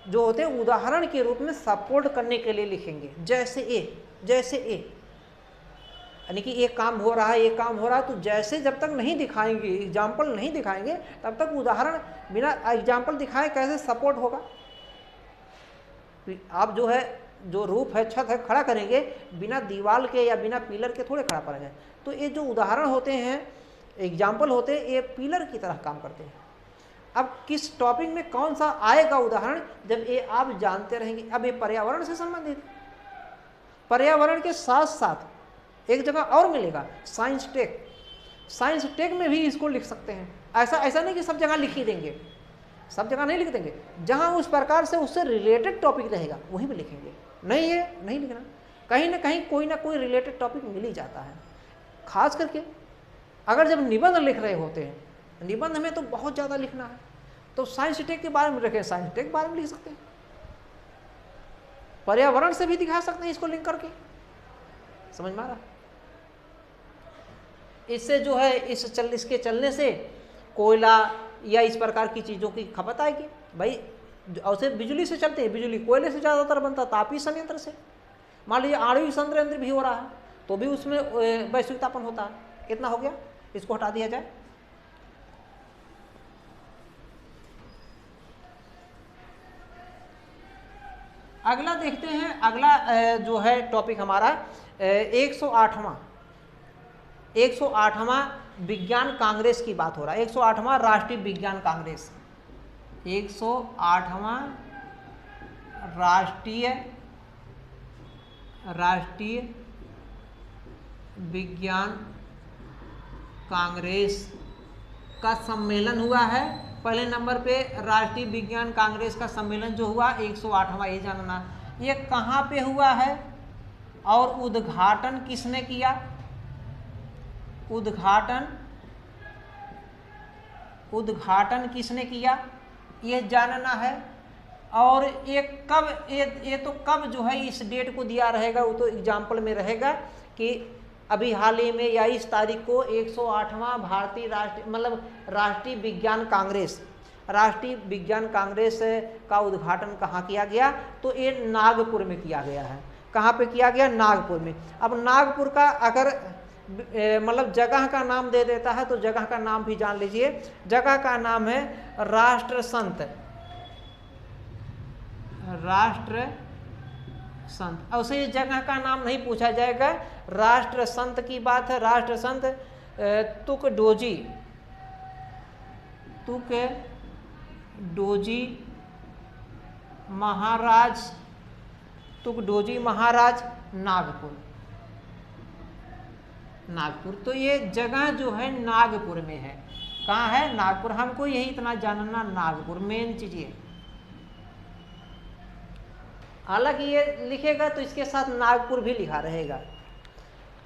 जो होते हैं उदाहरण के रूप में सपोर्ट करने के लिए लिखेंगे, जैसे ए, यानी कि ये काम हो रहा है, तो जैसे जब तक नहीं दिखाएंगे, एग्जाम्पल नहीं दिखाएंगे, तब तक उदाहरण बिना एग्जाम्पल दिखाए कैसे सपोर्ट होगा। आप जो है, जो रूफ है, छत है, खड़ा करेंगे, बिना दीवार के या बिना पिलर के थोड़े खड़ा करेंगे। तो ये जो उदाहरण होते हैं, एग्जाम्पल होते हैं, ये पिलर की तरह काम करते हैं। अब किस टॉपिक में कौन सा आएगा उदाहरण, जब ये आप जानते रहेंगे। अब ये पर्यावरण से संबंधित, पर्यावरण के साथ साथ एक जगह और मिलेगा, साइंस टेक में भी इसको लिख सकते हैं। ऐसा नहीं कि सब जगह लिख ही देंगे, सब जगह नहीं लिख देंगे, जहां उस प्रकार से उससे रिलेटेड टॉपिक रहेगा वहीं भी लिखेंगे। नहीं है, नहीं लिखना, कहीं ना कहीं कोई ना कोई रिलेटेड टॉपिक मिल ही जाता है। खास करके अगर जब निबंध लिख रहे होते हैं, निबंध में तो बहुत ज़्यादा लिखना है, तो साइंस टेक के बारे में रखें, साइंस टेक के बारे में लिख सकते हैं, पर्यावरण से भी दिखा सकते हैं इसको लिंक करके। समझ में आ रहा? इससे जो है इसके चलने से कोयला या इस प्रकार की चीज़ों की खपत आएगी भाई। और सिर्फ बिजली से चलते हैं, बिजली कोयले से ज़्यादातर बनता है, तापीय संयंत्र से। मान लीजिए आणविक संयंत्र भी हो रहा है, तो भी उसमें वैश्विक तापन होता है। कितना हो गया, इसको हटा दिया जाए। अगला देखते हैं, अगला जो है टॉपिक हमारा 108वां विज्ञान कांग्रेस की बात हो रहा है। 108वां राष्ट्रीय विज्ञान कांग्रेस, 108वां राष्ट्रीय विज्ञान कांग्रेस का सम्मेलन हुआ है। पहले नंबर पे राष्ट्रीय विज्ञान कांग्रेस का सम्मेलन जो हुआ 108वां, ये जानना। ये कहाँ पे हुआ है और उद्घाटन किसने किया? उद्घाटन किसने किया ये जानना है। और ये कब, ये तो कब जो है इस डेट को दिया रहेगा, वो तो एग्जाम्पल में रहेगा कि अभी हाल ही में या इस तारीख को 108वां भारतीय राष्ट्रीय विज्ञान कांग्रेस का उद्घाटन कहाँ किया गया? तो ये नागपुर में किया गया है। कहाँ पे किया गया? नागपुर में। अब नागपुर का अगर जगह का नाम दे देता है तो जगह का नाम भी जान लीजिए। जगह का नाम है राष्ट्र संत। अब से जगह का नाम नहीं पूछा जाएगा। राष्ट्र संत की बात है। राष्ट्र संत तुकडोजी महाराज नागपुर। तो ये जगह जो है नागपुर में है। कहाँ है? नागपुर। हमको यही इतना जानना, नागपुर मेन चीज ये। हालांकि ये लिखेगा तो इसके साथ नागपुर भी लिखा रहेगा।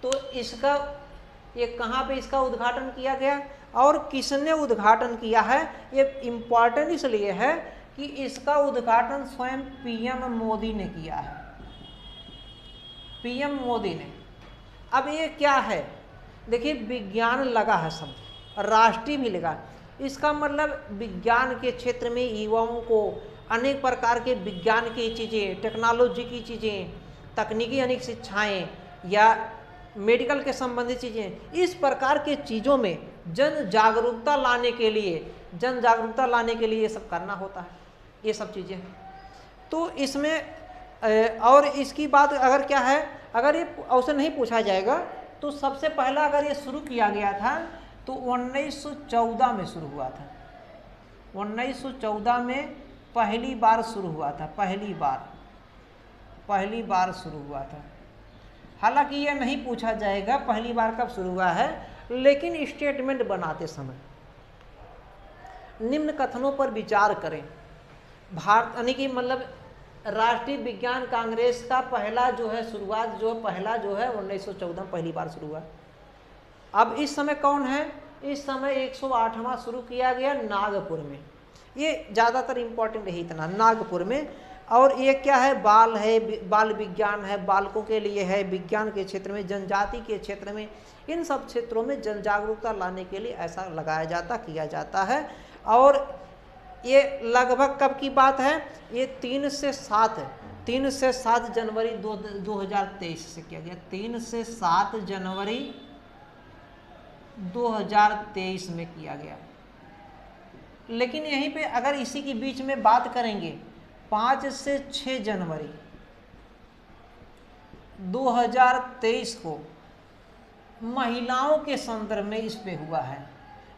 तो इसका ये कहाँ पे इसका उद्घाटन किया गया और किसने उद्घाटन किया है, ये इम्पॉर्टेंट इसलिए है कि इसका उद्घाटन स्वयं पीएम मोदी ने किया है। पीएम मोदी ने। अब ये क्या है? देखिए, विज्ञान लगा है शब्द, राष्ट्रीय भी लगा। इसका मतलब विज्ञान के क्षेत्र में युवाओं को अनेक प्रकार के विज्ञान की चीज़ें, टेक्नोलॉजी की चीज़ें, तकनीकी अनेक शिक्षाएं या मेडिकल के संबंधित चीज़ें, इस प्रकार के चीज़ों में जन जागरूकता लाने के लिए ये सब करना होता है, ये सब चीज़ें। तो इसमें और इसकी बात अगर क्या है, अगर ये अवसर नहीं पूछा जाएगा तो सबसे पहला अगर ये शुरू किया गया था तो 1914 में शुरू हुआ था। 1914 में पहली बार शुरू हुआ था। पहली बार शुरू हुआ था। हालांकि यह नहीं पूछा जाएगा पहली बार कब शुरू हुआ है, लेकिन स्टेटमेंट बनाते समय निम्न कथनों पर विचार करें। भारत यानी कि राष्ट्रीय विज्ञान कांग्रेस का पहला जो है शुरुआत पहला 1914 पहली बार शुरू हुआ। अब इस समय कौन है? इस समय 108वां शुरू किया गया नागपुर में। ये ज़्यादातर इम्पोर्टेंट है इतना, नागपुर में। और ये क्या है? बाल विज्ञान है, बालकों के लिए है, विज्ञान के क्षेत्र में, जनजाति के क्षेत्र में, इन सब क्षेत्रों में जन जागरूकता लाने के लिए ऐसा किया जाता है। और ये लगभग कब की बात है? ये 3 से 7 जनवरी 2023 से किया गया। 3 से 7 जनवरी 2023 में किया गया। लेकिन यहीं पे अगर इसी के बीच में बात करेंगे, 5 से 6 जनवरी 2023 को महिलाओं के संदर्भ में इस पे हुआ है।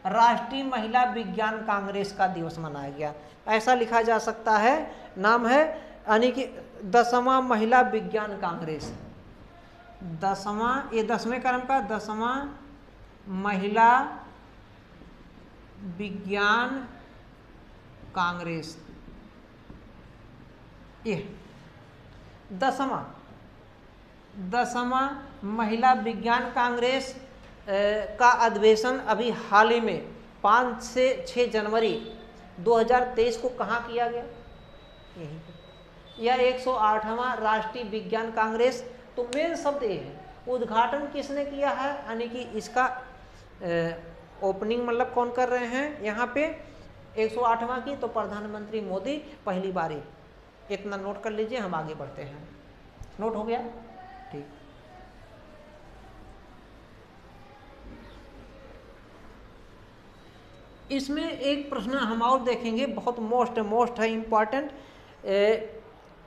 राष्ट्रीय महिला विज्ञान कांग्रेस का दिवस मनाया गया, ऐसा लिखा जा सकता है। नाम है यानी कि 10वां महिला विज्ञान कांग्रेस। 10वें क्रम का 10वां महिला विज्ञान कांग्रेस। ये 10वां महिला विज्ञान कांग्रेस का अधिवेशन अभी हाल ही में 5 से 6 जनवरी 2023 को कहाँ किया गया? यहीं पे। यह 108वां राष्ट्रीय विज्ञान कांग्रेस। तो मेन शब्द ये है, उद्घाटन किसने किया है, यानी कि इसका ओपनिंग कौन कर रहे हैं यहाँ पे 108वां की? तो प्रधानमंत्री मोदी पहली बार। इतना नोट कर लीजिए, हम आगे बढ़ते हैं। नोट हो गया? ठीक। इसमें एक प्रश्न हम और देखेंगे, बहुत मोस्ट है इम्पॉर्टेंट।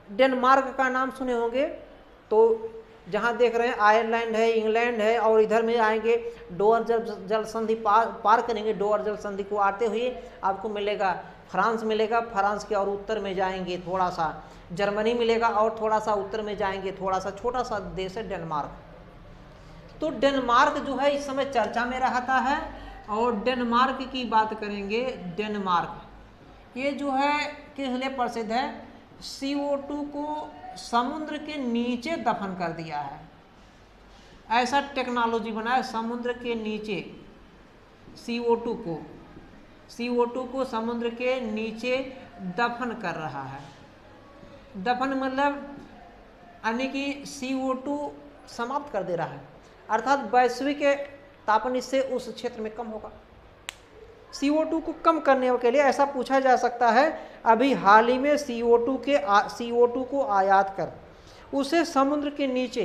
डेनमार्क का नाम सुने होंगे, तो जहाँ देख रहे हैं आयरलैंड है, इंग्लैंड है, और इधर में आएंगे डोअर जल संधि पार करेंगे, डोअर जल संधि को आते हुए आपको मिलेगा फ्रांस मिलेगा, फ्रांस के और उत्तर में जाएंगे थोड़ा सा जर्मनी मिलेगा, और थोड़ा सा उत्तर में जाएंगे थोड़ा सा छोटा सा देश है डेनमार्क। तो डेनमार्क जो है इस समय चर्चा में रहता है, और डेनमार्क की बात करेंगे। डेनमार्क ये जो है किस लिए प्रसिद्ध है? CO2 को समुद्र के नीचे दफन कर दिया है, ऐसा टेक्नोलॉजी बनाया समुद्र के नीचे। CO2 को समुद्र के नीचे दफन कर रहा है। दफन मतलब यानी कि CO2 समाप्त कर दे रहा है, अर्थात वैश्विक तापन इससे उस क्षेत्र में कम होगा। CO2 को कम करने के लिए ऐसा पूछा जा सकता है, अभी हाल ही में CO2 को आयात कर उसे समुद्र के नीचे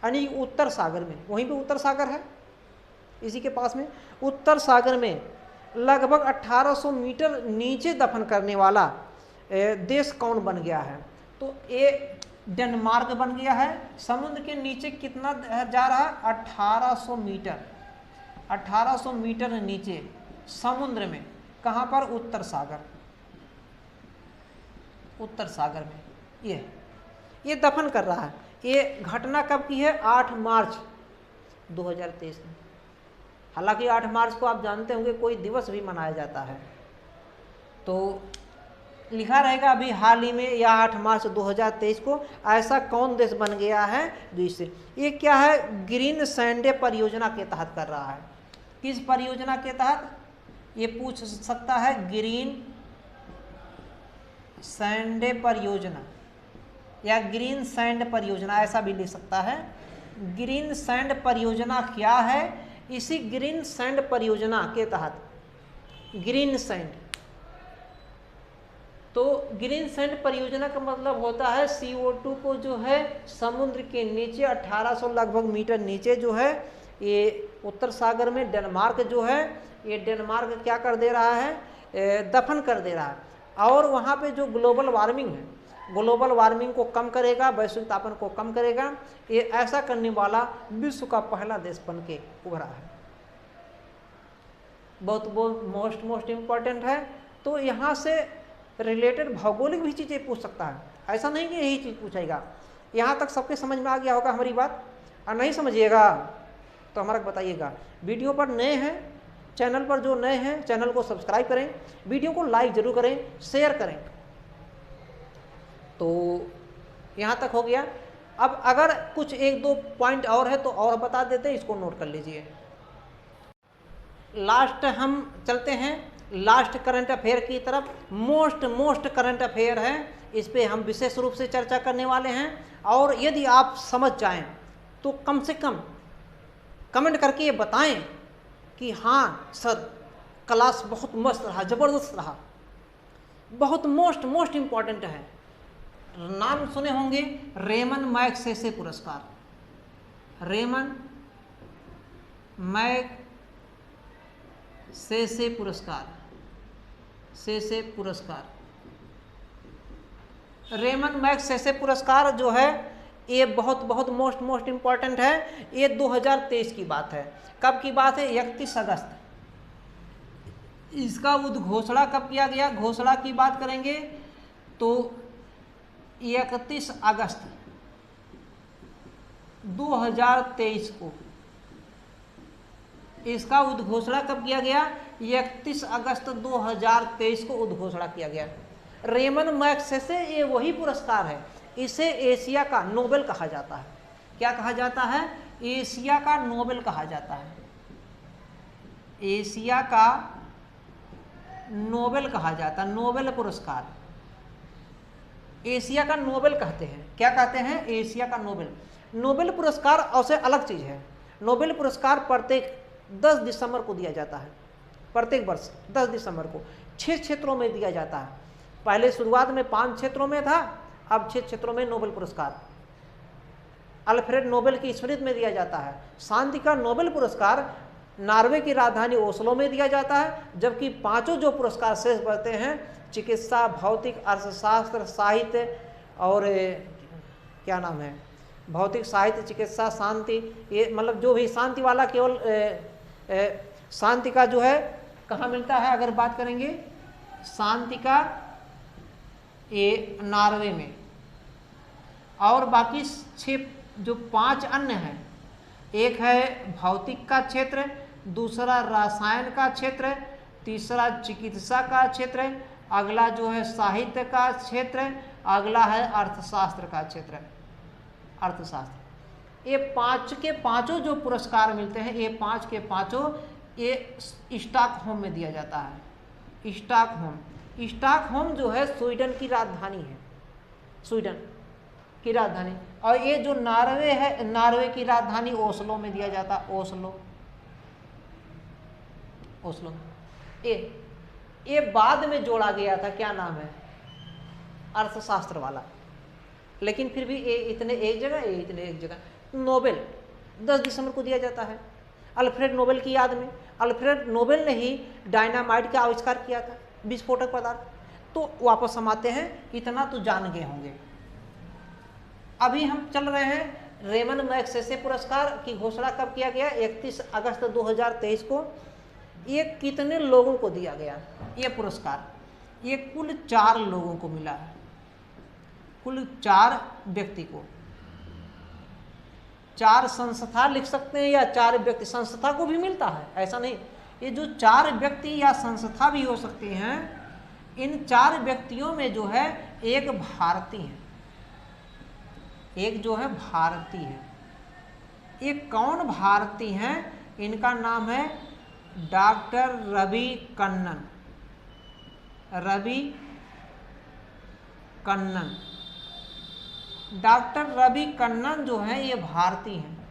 यानी उत्तर सागर में, वहीं पे उत्तर सागर है इसी के पास में, उत्तर सागर में लगभग 1800 मीटर नीचे दफन करने वाला देश कौन बन गया है? तो ये डेनमार्क बन गया है। समुद्र के नीचे कितना जा रहा है? 1800 मीटर, 1800 मीटर नीचे समुद्र में। कहाँ पर? उत्तर सागर, उत्तर सागर में ये दफन कर रहा है। ये घटना कब की है? 8 मार्च 2023 में। हालांकि 8 मार्च को आप जानते होंगे कोई दिवस भी मनाया जाता है, तो लिखा रहेगा अभी हाल ही में या 8 मार्च 2023 को ऐसा कौन देश बन गया है जिससे। ये क्या है? ग्रीन सैंडे परियोजना के तहत कर रहा है। किस परियोजना के तहत? ये पूछ सकता है। ग्रीन सैंडे परियोजना या ग्रीन सैंड परियोजना, ऐसा भी लिख सकता है। ग्रीन सैंड परियोजना क्या है? इसी ग्रीन सैंड परियोजना के तहत, ग्रीन सैंड, तो ग्रीन सैंड परियोजना का मतलब होता है CO2 को जो है समुद्र के नीचे 1800 लगभग मीटर नीचे जो है ये उत्तर सागर में डेनमार्क जो है, ये डेनमार्क क्या कर दे रहा है? दफन कर दे रहा है। और वहाँ पे जो ग्लोबल वार्मिंग है, ग्लोबल वार्मिंग को कम करेगा, वैश्विक तापन को कम करेगा। ये ऐसा करने वाला विश्व का पहला देश बन के उभरा है। बहुत मोस्ट इम्पॉर्टेंट है। तो यहाँ से रिलेटेड भौगोलिक भी चीज़ें पूछ सकता है, ऐसा नहीं कि यही चीज़ पूछेगा। यहाँ तक सबके समझ में आ गया होगा हमारी बात, और नहीं समझिएगा तो हमारा बताइएगा। वीडियो पर नए हैं, चैनल पर जो नए हैं चैनल को सब्सक्राइब करें, वीडियो को लाइक जरूर करें, शेयर करें। तो यहाँ तक हो गया। अब अगर कुछ 1-2 पॉइंट और है तो और बता देते हैं, इसको नोट कर लीजिए। लास्ट हम चलते हैं लास्ट करंट अफेयर की तरफ। मोस्ट करंट अफेयर है, इस पे हम विशेष रूप से चर्चा करने वाले हैं। और यदि आप समझ जाएं तो कम से कम कमेंट करके ये बताएं कि हाँ सर क्लास बहुत मस्त रहा, ज़बरदस्त रहा, बहुत मोस्ट इम्पॉर्टेंट है। नाम सुने होंगे रेमन मैगसेसे पुरस्कार, रेमन मैगसेसे पुरस्कार, सेसे पुरस्कार। रेमन मैगसेसे पुरस्कार जो है ये बहुत मोस्ट इम्पॉर्टेंट है। ये 2023 की बात है। कब की बात है? 31 अगस्त। इसका उद्घोषणा कब किया गया? घोषणा की बात करेंगे तो 31 अगस्त 2023 को इसका उद्घोषणा कब किया गया? 31 अगस्त 2023 को उद्घोषणा किया गया। रेमन मैगसेसे ये वही पुरस्कार है, इसे एशिया का नोबेल कहा जाता है। क्या कहा जाता है? एशिया का नोबेल कहा जाता है। एशिया का नोबेल कहा जाता है, नोबेल पुरस्कार। एशिया का नोबेल कहते हैं। क्या कहते हैं? एशिया का नोबेल। नोबेल पुरस्कार और से अलग चीज़ है। नोबेल पुरस्कार प्रत्येक 10 दिसंबर को दिया जाता है, प्रत्येक वर्ष 10 दिसंबर को 6 क्षेत्रों में दिया जाता है। पहले शुरुआत में 5 क्षेत्रों में था, अब 6 क्षेत्रों में नोबेल पुरस्कार अल्फ्रेड नोबेल की स्मृति में दिया जाता है। शांति का नोबेल पुरस्कार नॉर्वे की राजधानी ओस्लो में दिया जाता है, जबकि 5 जो पुरस्कार शेष बचते हैं चिकित्सा, भौतिक, अर्थशास्त्र, साहित्य और क्या नाम है, भौतिक, साहित्य, चिकित्सा, शांति, ये मतलब जो भी शांति वाला केवल शांति का जो है कहाँ मिलता है? अगर बात करेंगे शांति का ये नॉर्वे में, और बाकी 6 जो 5 अन्य हैं, एक है भौतिक का क्षेत्र, दूसरा रसायन का क्षेत्र, तीसरा चिकित्सा का क्षेत्र, अगला जो है साहित्य का क्षेत्र, अगला है अर्थशास्त्र का क्षेत्र, अर्थशास्त्र। ये 5 के 5 जो पुरस्कार मिलते हैं, ये 5 के 5 ये स्टॉकहोम में दिया जाता है। स्टॉकहोम जो है स्वीडन की राजधानी है, स्वीडन की राजधानी। और ये जो नॉर्वे है, नॉर्वे की राजधानी ओस्लो में दिया जाता, ओस्लो। ये बाद में जोड़ा गया था, क्या नाम है, अर्थशास्त्र वाला, लेकिन फिर भी ये इतने एक जगह, ये इतने एक जगह। नोबेल 10 दिसंबर को दिया जाता है अल्फ्रेड नोबेल की याद में। अल्फ्रेड नोबेल ने ही डायनामाइट का आविष्कार किया था, विस्फोटक पदार्थ। तो वापस हम आते हैं, इतना तो जान गए होंगे। अभी हम चल रहे हैं रेमन मैग्सेसे पुरस्कार की घोषणा कब किया गया, 31 अगस्त 2023 को। ये कितने लोगों को दिया गया ये पुरस्कार? ये कुल 4 लोगों को मिला है, कुल 4 व्यक्ति को। 4 संस्था लिख सकते हैं या 4 व्यक्ति, संस्था को भी मिलता है, ऐसा नहीं। ये जो 4 व्यक्ति या संस्था भी हो सकती हैं, इन 4 व्यक्तियों में जो है एक भारतीय है, एक जो है भारतीय है। ये कौन भारतीय हैं? इनका नाम है डॉक्टर रवि कन्नन। डॉक्टर रवि कन्नन जो है ये भारतीय हैं,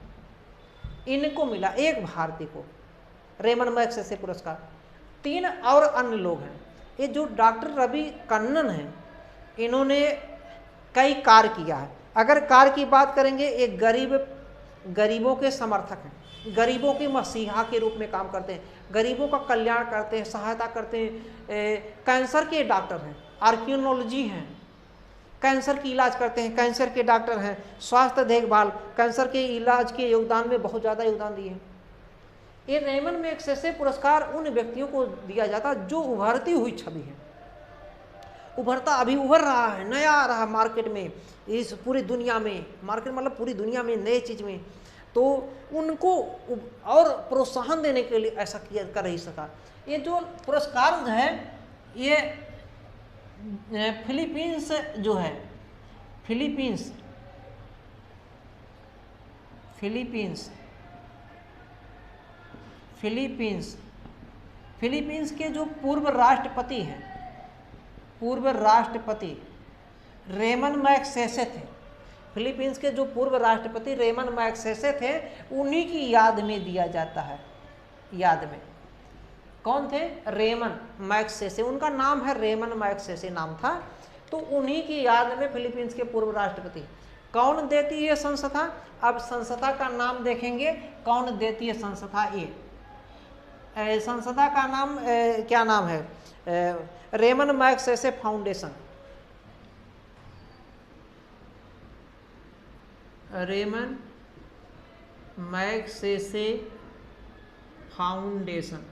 इनको मिला, एक भारतीय को रेमन मैग्सेसे पुरस्कार। 3 और अन्य लोग हैं। ये जो डॉक्टर रवि कन्नन हैं, इन्होंने कई कार्य किया है। अगर कार्य की बात करेंगे, एक गरीबों के समर्थक हैं, गरीबों के मसीहा के रूप में काम करते हैं, गरीबों का कल्याण करते हैं, सहायता करते हैं। कैंसर के डॉक्टर हैं, आर्कियोलॉजी हैं, कैंसर की इलाज करते हैं, कैंसर के डॉक्टर हैं, स्वास्थ्य देखभाल, कैंसर के इलाज के योगदान में बहुत ज़्यादा योगदान दिए हैं। ये रेमन मैग्सेसे पुरस्कार उन व्यक्तियों को दिया जाता जो उभरती हुई छवि है, अभी उभर रहा है, नया आ रहा मार्केट में, इस पूरी दुनिया में, मार्केट मतलब पूरी दुनिया में नए चीज़ में, तो उनको और प्रोत्साहन देने के लिए ऐसा किया कर ही सका। ये जो पुरस्कार जो है, ये फिलीपींस जो है, फिलीपींस के जो पूर्व राष्ट्रपति रेमन मैग्सेसे थे। फिलीपींस के जो पूर्व राष्ट्रपति रेमन मैग्सेसे थे, उन्हीं की याद में दिया जाता है। याद में कौन थे? रेमन मैग्सेसे, उनका नाम है रेमन मैग्सेसे नाम था, तो उन्हीं की याद में फिलीपींस के पूर्व राष्ट्रपति। कौन देती है संस्था? अब संस्था का नाम देखेंगे, कौन देती है संस्था? ये संस्था का नाम क्या नाम है? Ramon Magsaysay Foundation. Ramon Magsaysay Foundation.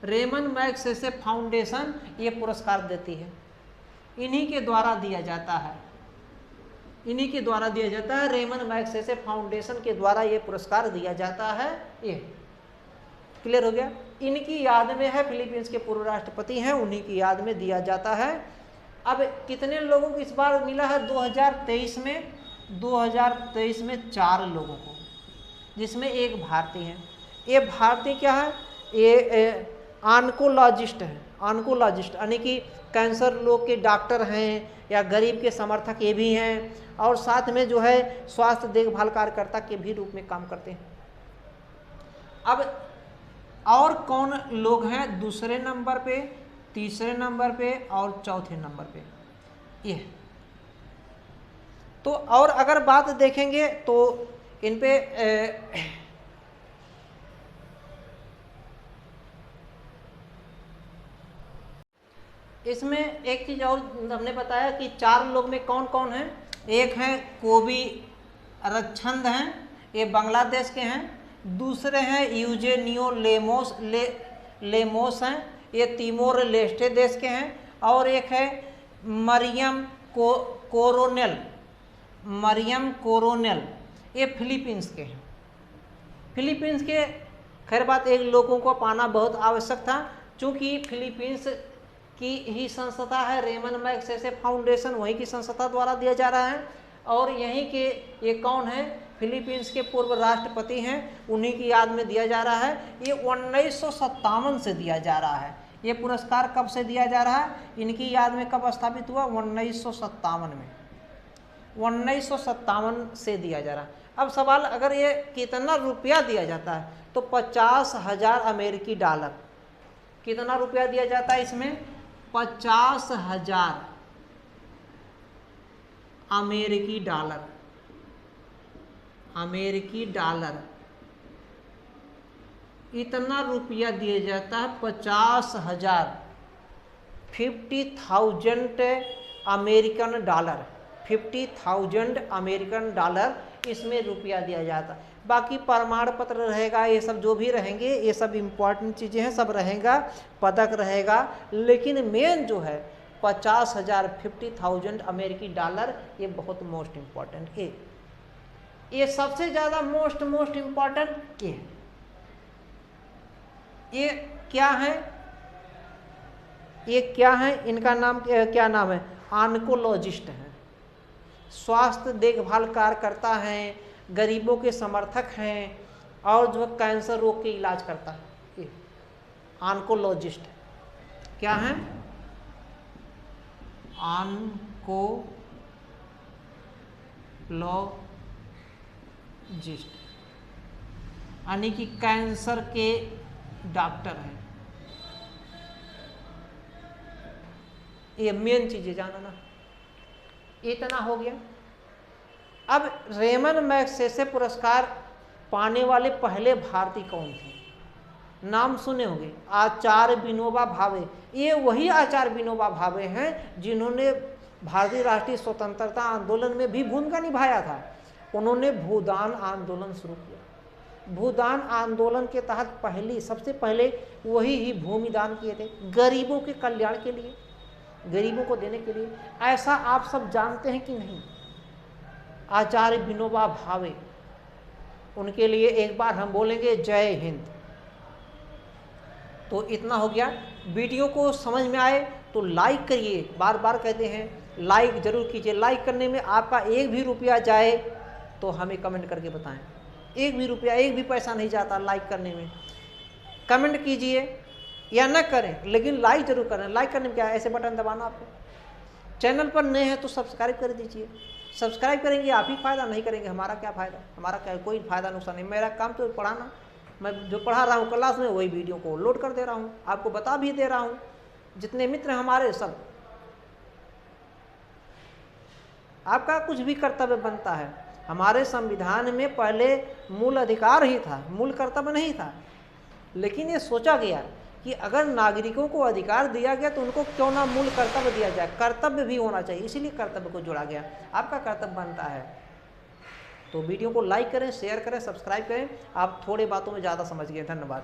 Ramon Magsaysay Foundation ये पुरस्कार देती है, इन्हीं के द्वारा दिया जाता है, रेमन मैग्सेसे फाउंडेशन के द्वारा ये पुरस्कार दिया जाता है। ये क्लियर हो गया? इनकी याद में है, फिलीपींस के पूर्व राष्ट्रपति हैं, उन्हीं की याद में दिया जाता है। अब कितने लोगों को इस बार मिला है? 2023 में 4 लोगों को, जिसमें एक भारतीय है। ये भारतीय क्या है? ये ऑन्कोलॉजिस्ट है, यानी कि कैंसर लोग के डॉक्टर हैं या गरीब के समर्थक ये भी हैं, और साथ में जो है स्वास्थ्य देखभाल कार्यकर्ता के भी रूप में काम करते हैं। अब और कौन लोग हैं? दूसरे नंबर पे, तीसरे नंबर पे और चौथे नंबर पे ये। तो और अगर बात देखेंगे तो इन पे इसमें एक चीज़ और हमने बताया कि 4 लोग में कौन कौन हैं। एक हैं कोबी रक्षंद हैं, ये बांग्लादेश के हैं। दूसरे हैं यूजेनियो लेमोस हैं, ये तिमोर लेस्टे देश के हैं। और एक है मरियम कोरोनेल, ये फिलीपींस के हैं। फिलीपींस के खैर बात एक लोगों को पाना बहुत आवश्यक था, क्योंकि फिलीपींस की ही संस्था है रेमन मैग्सेसे फाउंडेशन, वहीं की संस्था द्वारा दिया जा रहा है। और यहीं के ये कौन है, फिलीपींस के पूर्व राष्ट्रपति हैं, उन्हीं की याद में दिया जा रहा है। ये 1957 से दिया जा रहा है। ये पुरस्कार कब से दिया जा रहा है, इनकी याद में कब स्थापित हुआ, 1957 में, 1957 से दिया जा रहा है। अब सवाल, अगर ये कितना रुपया दिया जाता है, तो 50,000 अमेरिकी डॉलर। कितना रुपया दिया जाता है इसमें, 50,000 अमेरिकी डॉलर, इतना रुपया दिया जाता है। 50,000, 50,000 अमेरिकन डॉलर, 50,000 अमेरिकन डॉलर इसमें रुपया दिया जाता है। बाकी प्रमाण पत्र रहेगा, ये सब जो भी रहेंगे, ये सब इम्पोर्टेंट चीज़ें हैं, सब रहेगा, पदक रहेगा। लेकिन मेन जो है 50,000, 50,000 अमेरिकी डॉलर, ये बहुत मोस्ट इम्पॉर्टेंट है। ये सबसे ज़्यादा मोस्ट इम्पॉर्टेंट ये क्या है, ये क्या है, इनका नाम क्या नाम है, ऑन्कोलॉजिस्ट हैं, स्वास्थ्य देखभाल कार्यकर्ता हैं, गरीबों के समर्थक हैं, और जो कैंसर रोग के इलाज करता है, ऑन्कोलॉजिस्ट क्या है, ऑन्कोलॉजिस्ट यानी कि कैंसर के डॉक्टर हैं। ये मेन चीज है जाना ना। इतना हो गया। अब रेमन मैग्सेसे पुरस्कार पाने वाले पहले भारतीय कौन थे, नाम सुने होंगे, आचार्य विनोबा भावे। ये वही आचार्य विनोबा भावे हैं जिन्होंने भारतीय राष्ट्रीय स्वतंत्रता आंदोलन में भी भूमिका निभाया था। उन्होंने भूदान आंदोलन शुरू किया। भूदान आंदोलन के तहत सबसे पहले वही ही भूमिदान किए थे, गरीबों के कल्याण के लिए, गरीबों को देने के लिए। ऐसा आप सब जानते हैं कि नहीं, आचार्य विनोबा भावे, उनके लिए एक बार हम बोलेंगे जय हिंद। तो इतना हो गया। वीडियो को समझ में आए तो लाइक करिए, बार बार कहते हैं लाइक जरूर कीजिए। लाइक करने में आपका एक भी रुपया जाए तो हमें कमेंट करके बताएं। एक भी रुपया, एक भी पैसा नहीं जाता लाइक करने में। कमेंट कीजिए या न करें, लेकिन लाइक जरूर करें। लाइक करने में क्या है, ऐसे बटन दबाना आपको। चैनल पर नए हैं तो सब्सक्राइब कर दीजिए। सब्सक्राइब करेंगे आप ही फायदा, नहीं करेंगे हमारा क्या फ़ायदा, हमारा क्या कोई फ़ायदा नुकसान नहीं। मेरा काम तो पढ़ाना, मैं जो पढ़ा रहा हूँ क्लास में वही वीडियो को लोड कर दे रहा हूँ, आपको बता भी दे रहा हूँ। जितने मित्र हमारे सब, आपका कुछ भी कर्तव्य बनता है। हमारे संविधान में पहले मूल अधिकार ही था, मूल कर्तव्य नहीं था। लेकिन ये सोचा गया कि अगर नागरिकों को अधिकार दिया गया तो उनको क्यों ना मूल कर्तव्य दिया जाए, कर्तव्य भी होना चाहिए, इसीलिए कर्तव्य को जोड़ा गया। आपका कर्तव्य बनता है। तो वीडियो को लाइक करें, शेयर करें, सब्सक्राइब करें। आप थोड़े बातों में ज़्यादा समझ गए। धन्यवाद।